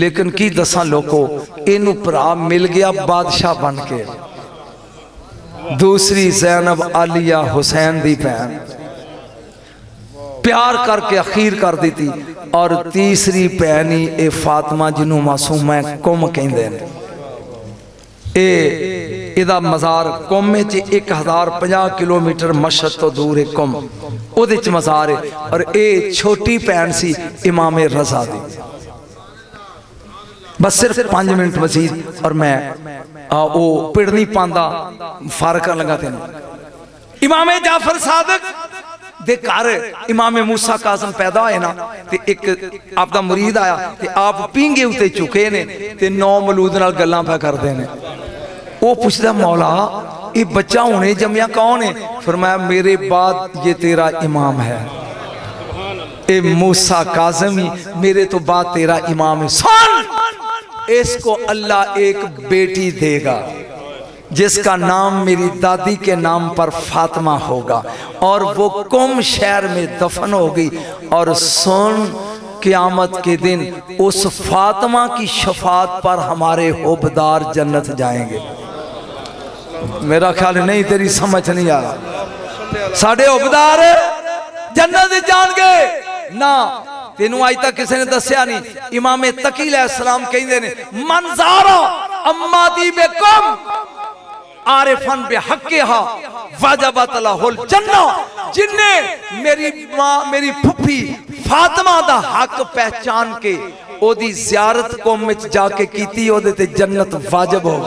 लेकिन की दसा लोगों इनू भरा मिल गया बादशाह बन के दूसरी ज़ैनब आलिया हुसैन दी भैन प्यार करके अखीर कर दी थी और तीसरी भैन ही ए फातिमा जिन्हों मासूमा कुम कहते हैं इदा मज़ार कौमे च 1050 किलोमीटर मशहद तो दूर है कौम उहदे च मज़ार है और ये छोटी भैन सी इमाम रज़ा दी बस सिर्फ 5 मिनट मजीद और मैं वो पिड़ नहीं पांदा फार कर लगा तेन इमाम जाफर सादिक दे घर इमाम मूसा काज़म पैदा होए ना ते एक आपदा मुरीद आया ते आप पींगे उते चुके ने ते 9 मलूद नाल गल्लां पा करदे ने वो पूछता मौला ये बच्चा होने जमिया कौन है फरमाया मेरे बाद ये तेरा इमाम है ए मूसा काज़म ही मेरे तो बाद तेरा इमाम है सुन इसको अल्लाह एक बेटी देगा जिसका नाम मेरी दादी के नाम पर फातिमा होगा और वो कुम शहर में दफन होगी और सुन क़यामत के दिन उस फातिमा की शफात पर हमारे हुबदार जन्नत जाएंगे मेरा ख्याल नहीं तेरी समझ नहीं आ साढ़े हुबदार जन्नत जाएंगे ना तेनू आज तक किसी ने दसिया नहीं इमाम तकी अलैहिस्सलाम कहते ने मंजारा अम्मा दी बेकम आरिफन बेहक़्क़िहा वजबत लहुल जन्ना जिन्ने मेरी मां मेरी फुफी फातिमा दा हक पहचान के ओदी ज़ियारत कौम विच जाके कीती ओदे ते जन्नत वाजिब हो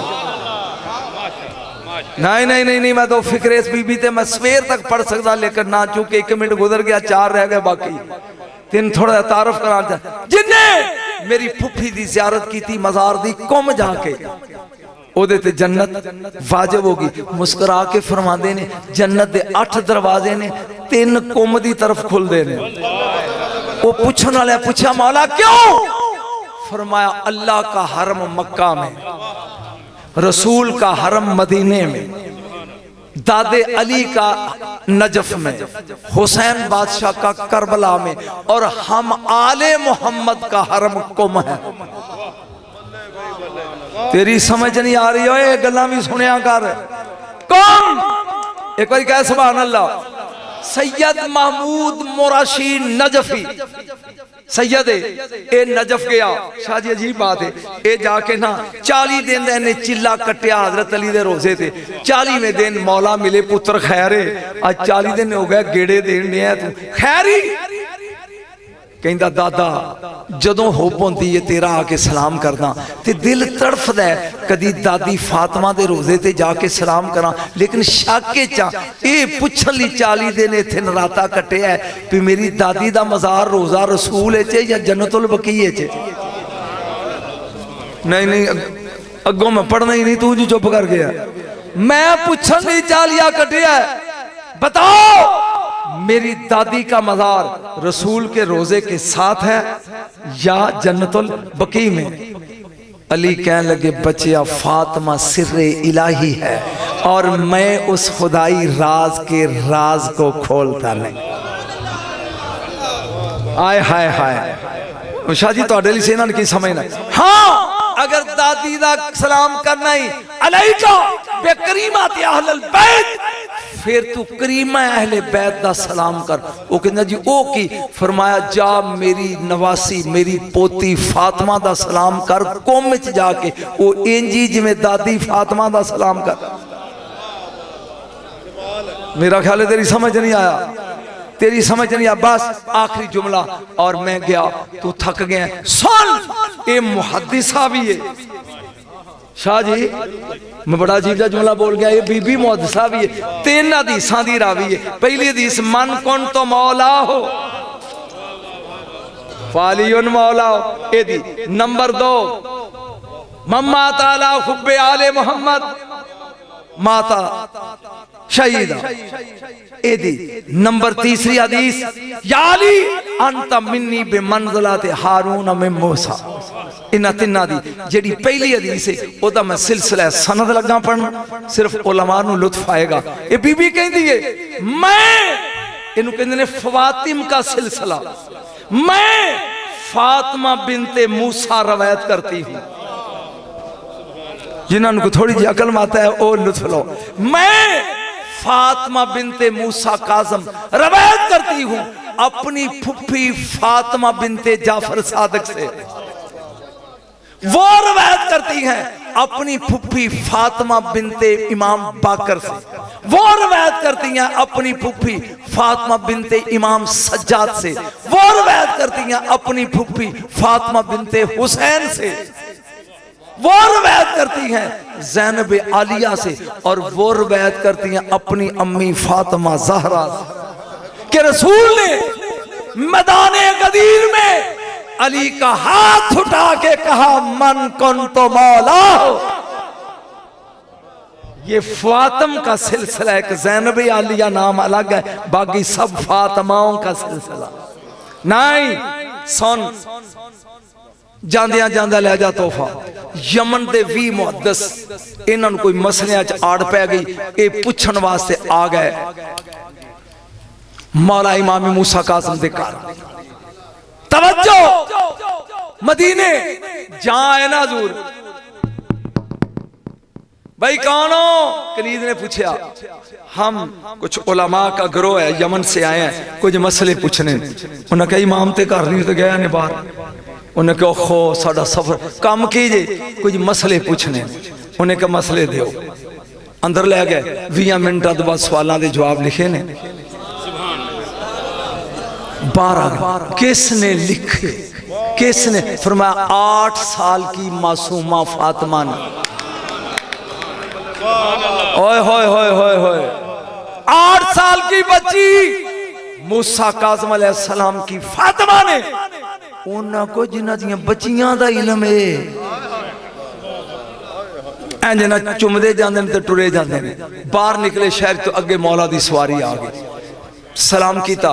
नहीं नहीं नहीं नहीं मैं तो फिक्र इस बीबी ते मैं सवेर तक पढ़ सकता लेकिन ना चूंकि 1 मिनट गुजर गया 4 रह गए बाकी तेन थोड़ा तारुफ करा जिन्ने मेरी फुफी दी ज़ियारत की मज़ार दी कौम जाके ओदे ते जन्नत वाजिब होगी मुस्कुरा के फरमाते ने जन्नत दे 8 दरवाजे ने 3 कौम दी तरफ खुलते ने वो पूछने वाले पूछा मौला क्यों फरमाया अल्लाह का हरम मक्का में रसूल का हरम मदीने में दादे अली का नजफ में, हुसैन बादशाह का करबला में, और हम आले मोहम्मद का हरम कुम है। तेरी समझ नहीं आ रही हो, ये गल्ला भी सुनिया कर। कौन? एक बार कह सुभान अल्लाह। सैयद महमूद मुराशी नजफी, सैयद ए नजफ गया। शाह जी अजीब बात है, ये जाके ना 40 दिन ने चिल्ला कटिया हजरत अली दे रोजे थे। 40वें दिन मौला मिले पुत्र खैरे, आज 40 दिन हो गए गेड़े देन दिया तू खैरी। कहंदा दादा जदों हुब होंदी है तेरा आके सलाम करदा ते दिल तड़फदा है, कदी दादी फातिमा दे रोजे ते जाके सलाम करा, लेकिन शाके चा ये पुछण लई 40 दिन इत्थे नराता कटिया है कि मेरी दादी दा मज़ार रोजा रसूल है या जन्नतुल बकी है। नहीं अगों मैं पढ़ना ही नहीं, तू जी चुप कर गया। मैं पुछण लई 40 कटिया है, बताओ मेरी दादी का मज़ार रसूल के रोजे के साथ है या जन्नतुल बकी में? अली कहने लगे बच्चिया फातिमा सिर्रे इलाही है और मैं उस खुदाई राज के राज को खोलता नहीं। आय हाय हाय शाह जी तो डेली से ना की समझना। हाँ अगर दादी दा सलाम करना ही अलैका बेकरीमात अहलल बैत, फिर तू करीमा अहले बैत दा सलाम कर। वो कहना जी ओ की? फरमाया जा मेरी नवासी मेरी पोती फातिमा दा सलाम कर कौम विच जाके, वो इंजी जिवें दादी फातिमा दा सलाम कर। मेरा ख्याल है तेरी समझ नहीं आया, तेरी समझ नहीं आया। बस आखिरी जुमला और मैं गया, तू थक गया। सुन ये मुहद्दिसा भी है शाह जी, मैं बड़ा अजीब सा जुमला बोल गया। ये बीबी मुहद्दिसा भी है, 3 हदीसां दी रावी है। पहली हदीस मन कुन तो मौला हो फालियुन मौला हो, ए दी। नंबर 2 मम्मा ताला खुब्बे आले मोहम्मद माता शहीदा, ए दी। नंबर 3 हदीस याली अंत मिन्नी बेमंज़िलत हारून में मूसा। इन्हां तिन्हां दी जेड़ी पहली हदीस है ओदा मैं सिलसिला सनद लगा पढ़न, सिर्फ उलमा नूं लुत्फ आएगा। ये बीबी कहती है मैं इन्हू कहते ने फवातिम का सिलसिला, मैं फातिमा बिनते मूसा रवायत करती हूँ। जिन्होंने को थोड़ी जी अकल माता है वो लुत्फ लो। मैं फातिमा बिनते मूसा काज़म रवायत करती हूँ अपनी फुफ्फी फातिमा बिनते जाफर सादिक से। वो रवायत करती हैं अपनी फुफ्फी फातिमा बिनते इमाम बाकर से। वो रवायत करती हैं अपनी फुफ्फी फातिमा बिनते इमाम सज्जाद से। वो रवायत करती हैं अपनी फुफ्फी फातिमा बिनते हुसैन से। वो रवायत करती हैं ज़ैनब आलिया से, और वो रवायत करती हैं अपनी अम्मी फातिमा ज़हरा से कि रसूल ने मैदाने गदीर में अली का हाथ उठा के कहा मन कुन तो मौला हो। ये फातिम का सिलसिला है, ज़ैनब आलिया नाम अलग है, बाकी सब फातिमाओं का सिलसिला नहीं। सुन जांदिया जांदा ले जा तोहफा। यमन दे 20 मुहद्दिस इन्हां कोई मसलियां च आड़ पै गई, ये पूछण वास्ते आ गए मौला इमाम मूसा काज़म दे घर। तवज्जो मदीने जाए ना हजूर भाई कौन हो? कनीज ने पूछा हम कुछ उलमा का गिरोह है, यमन से आए हैं, कुछ मसले पूछने। उन्हें कहा इमाम ते घर नहीं तो गया ने बाहर। उन्हें कहा खो साडा सफर काम कीजिए, कुछ मसले पूछने। उन्हें कहा मसले दो। अंदर ले गए, 20 मिनटा तो बाद सवालों के जवाब लिखे ने। 12 किसने लिखे? किसने? फरमाया 8 साल की मासूमा फातिमा ने। ओए होए होए होए होए 8 साल की बच्ची मूसा काज़म अलैहिस्सलाम की फातिमा ने उन्हां को जिन्हां दी बच्चियां दा इल्म है इंज ना चुमदे जांदे ने ते टुरे जांदे ने। बाहर निकले शहर तो अगे मौला दी सवारी आ गई। सलाम किया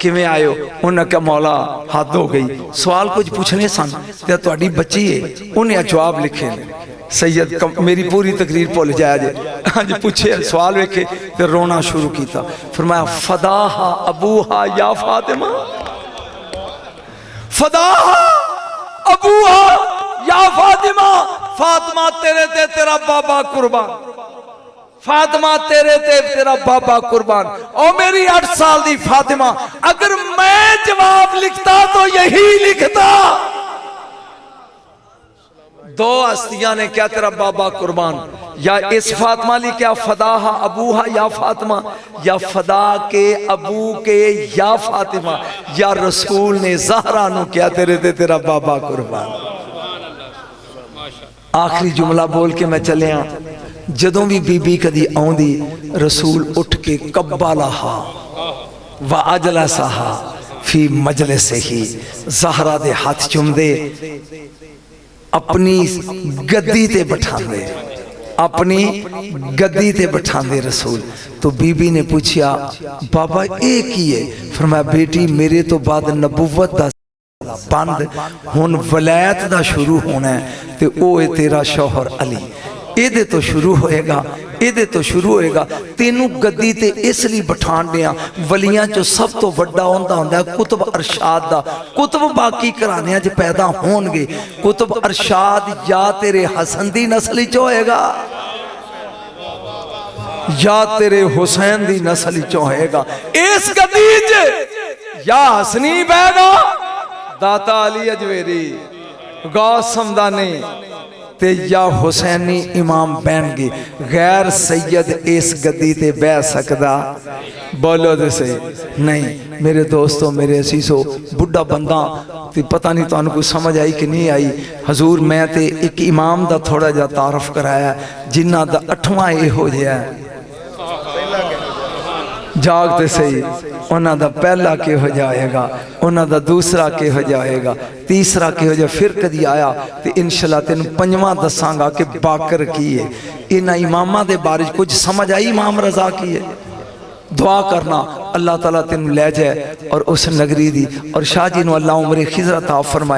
किवें आयो? उन्हें कहा मौला हद हो गई, सवाल कुछ पूछने सन ते तुहाडी बच्ची है। उन्हें जवाब लिखे ने। सैयद मेरी पूरी तकरीर भुल जाया जे। हाँ जी, पूछे सवाल वेखे फिर रोना शुरू किया। फरमाया फदाहा अबूहा या फातिमा, फदाहा अबूहा या फातिमा, फातिमा तेरे ते तेरा बाबा कुर्बान, फातिमा तेरे ते तेरा बाबा कुर्बान। और मेरी 8 साल दी फातिमा, अगर मैं जवाब लिखता तो यही लिखता। दो हस्तियां ने क्या तेरा बाबा कुर्बान, या इस फातिमा ली क्या फदाहा अबूहा या फातिमा, या फदा के अबू के या फातिमा, या रसूल ने ज़हरा नु क्या तेरे ते तेरा बाबा कुर्बान। आखिरी जुमला बोल के मैं चलिया। जदों भी बीबी कदी आउंदी रसूल उठ के कब्बलहा व अजलसहा फी मजलिसिही, ज़हरा दे हाथ चुमदे, अपनी गद्दी ते बिठांदे, अपनी गद्दी ते बिठांदे रसूल। तो बीबी ने पूछा बाबा ये की है? फरमाया बेटी मेरे तो बाद नबुव्वत दा बंद हुन वलायत दा शुरू होना है, ते ओ है तेरा शौहर अली, एदे तो शुरू होएगा, एदे तो शुरू होएगा। तेनू गद्दी ते इसलिए बिठाण दिया, वलियां चो सब तो वड्डा हुंदा हुंदा कुतुब अरशाद दा। कुतुब बाकी घरानियां च पैदा होणगे, कुतुब अरशाद या तेरे हसन दी नस्ल च होएगा या तेरे हुसैन दी नस्ल च होएगा। इस गद्दी च या हसनी बैगा दाता अली अजमेरी गौस समदानी ते या हुसैनी इमाम बहनगे। गैर सैयद इस गद्दी ते बह सकदा? बोलो तो सही नहीं। मेरे दोस्तों मेरे असीसो, बुढ़ा बंदा ते पता नहीं तुहानू कोई समझ आई कि नहीं आई। हजूर मैं ते एक इमाम दा थोड़ा जा तारफ कराया, जिन्ना दा 8वां इहो जिहा जागते सही। उन्हां दा पहला किहो जाएगा, उन्हां दा दूसरा किहो जाएगा, तीसरा किहो जा। फिर कदी आया तो इंशाअल्लाह तेन 5वां दसांगा कि बाकर की है। इन्हां इमामां दे बारे कुछ समझ आई? इमाम रजा की है। दुआ करना अल्लाह ताला तेन लै जाए और उस नगरी दी, और शाह जी नूं अल्लाह उमरे खिजर अता फरमाए।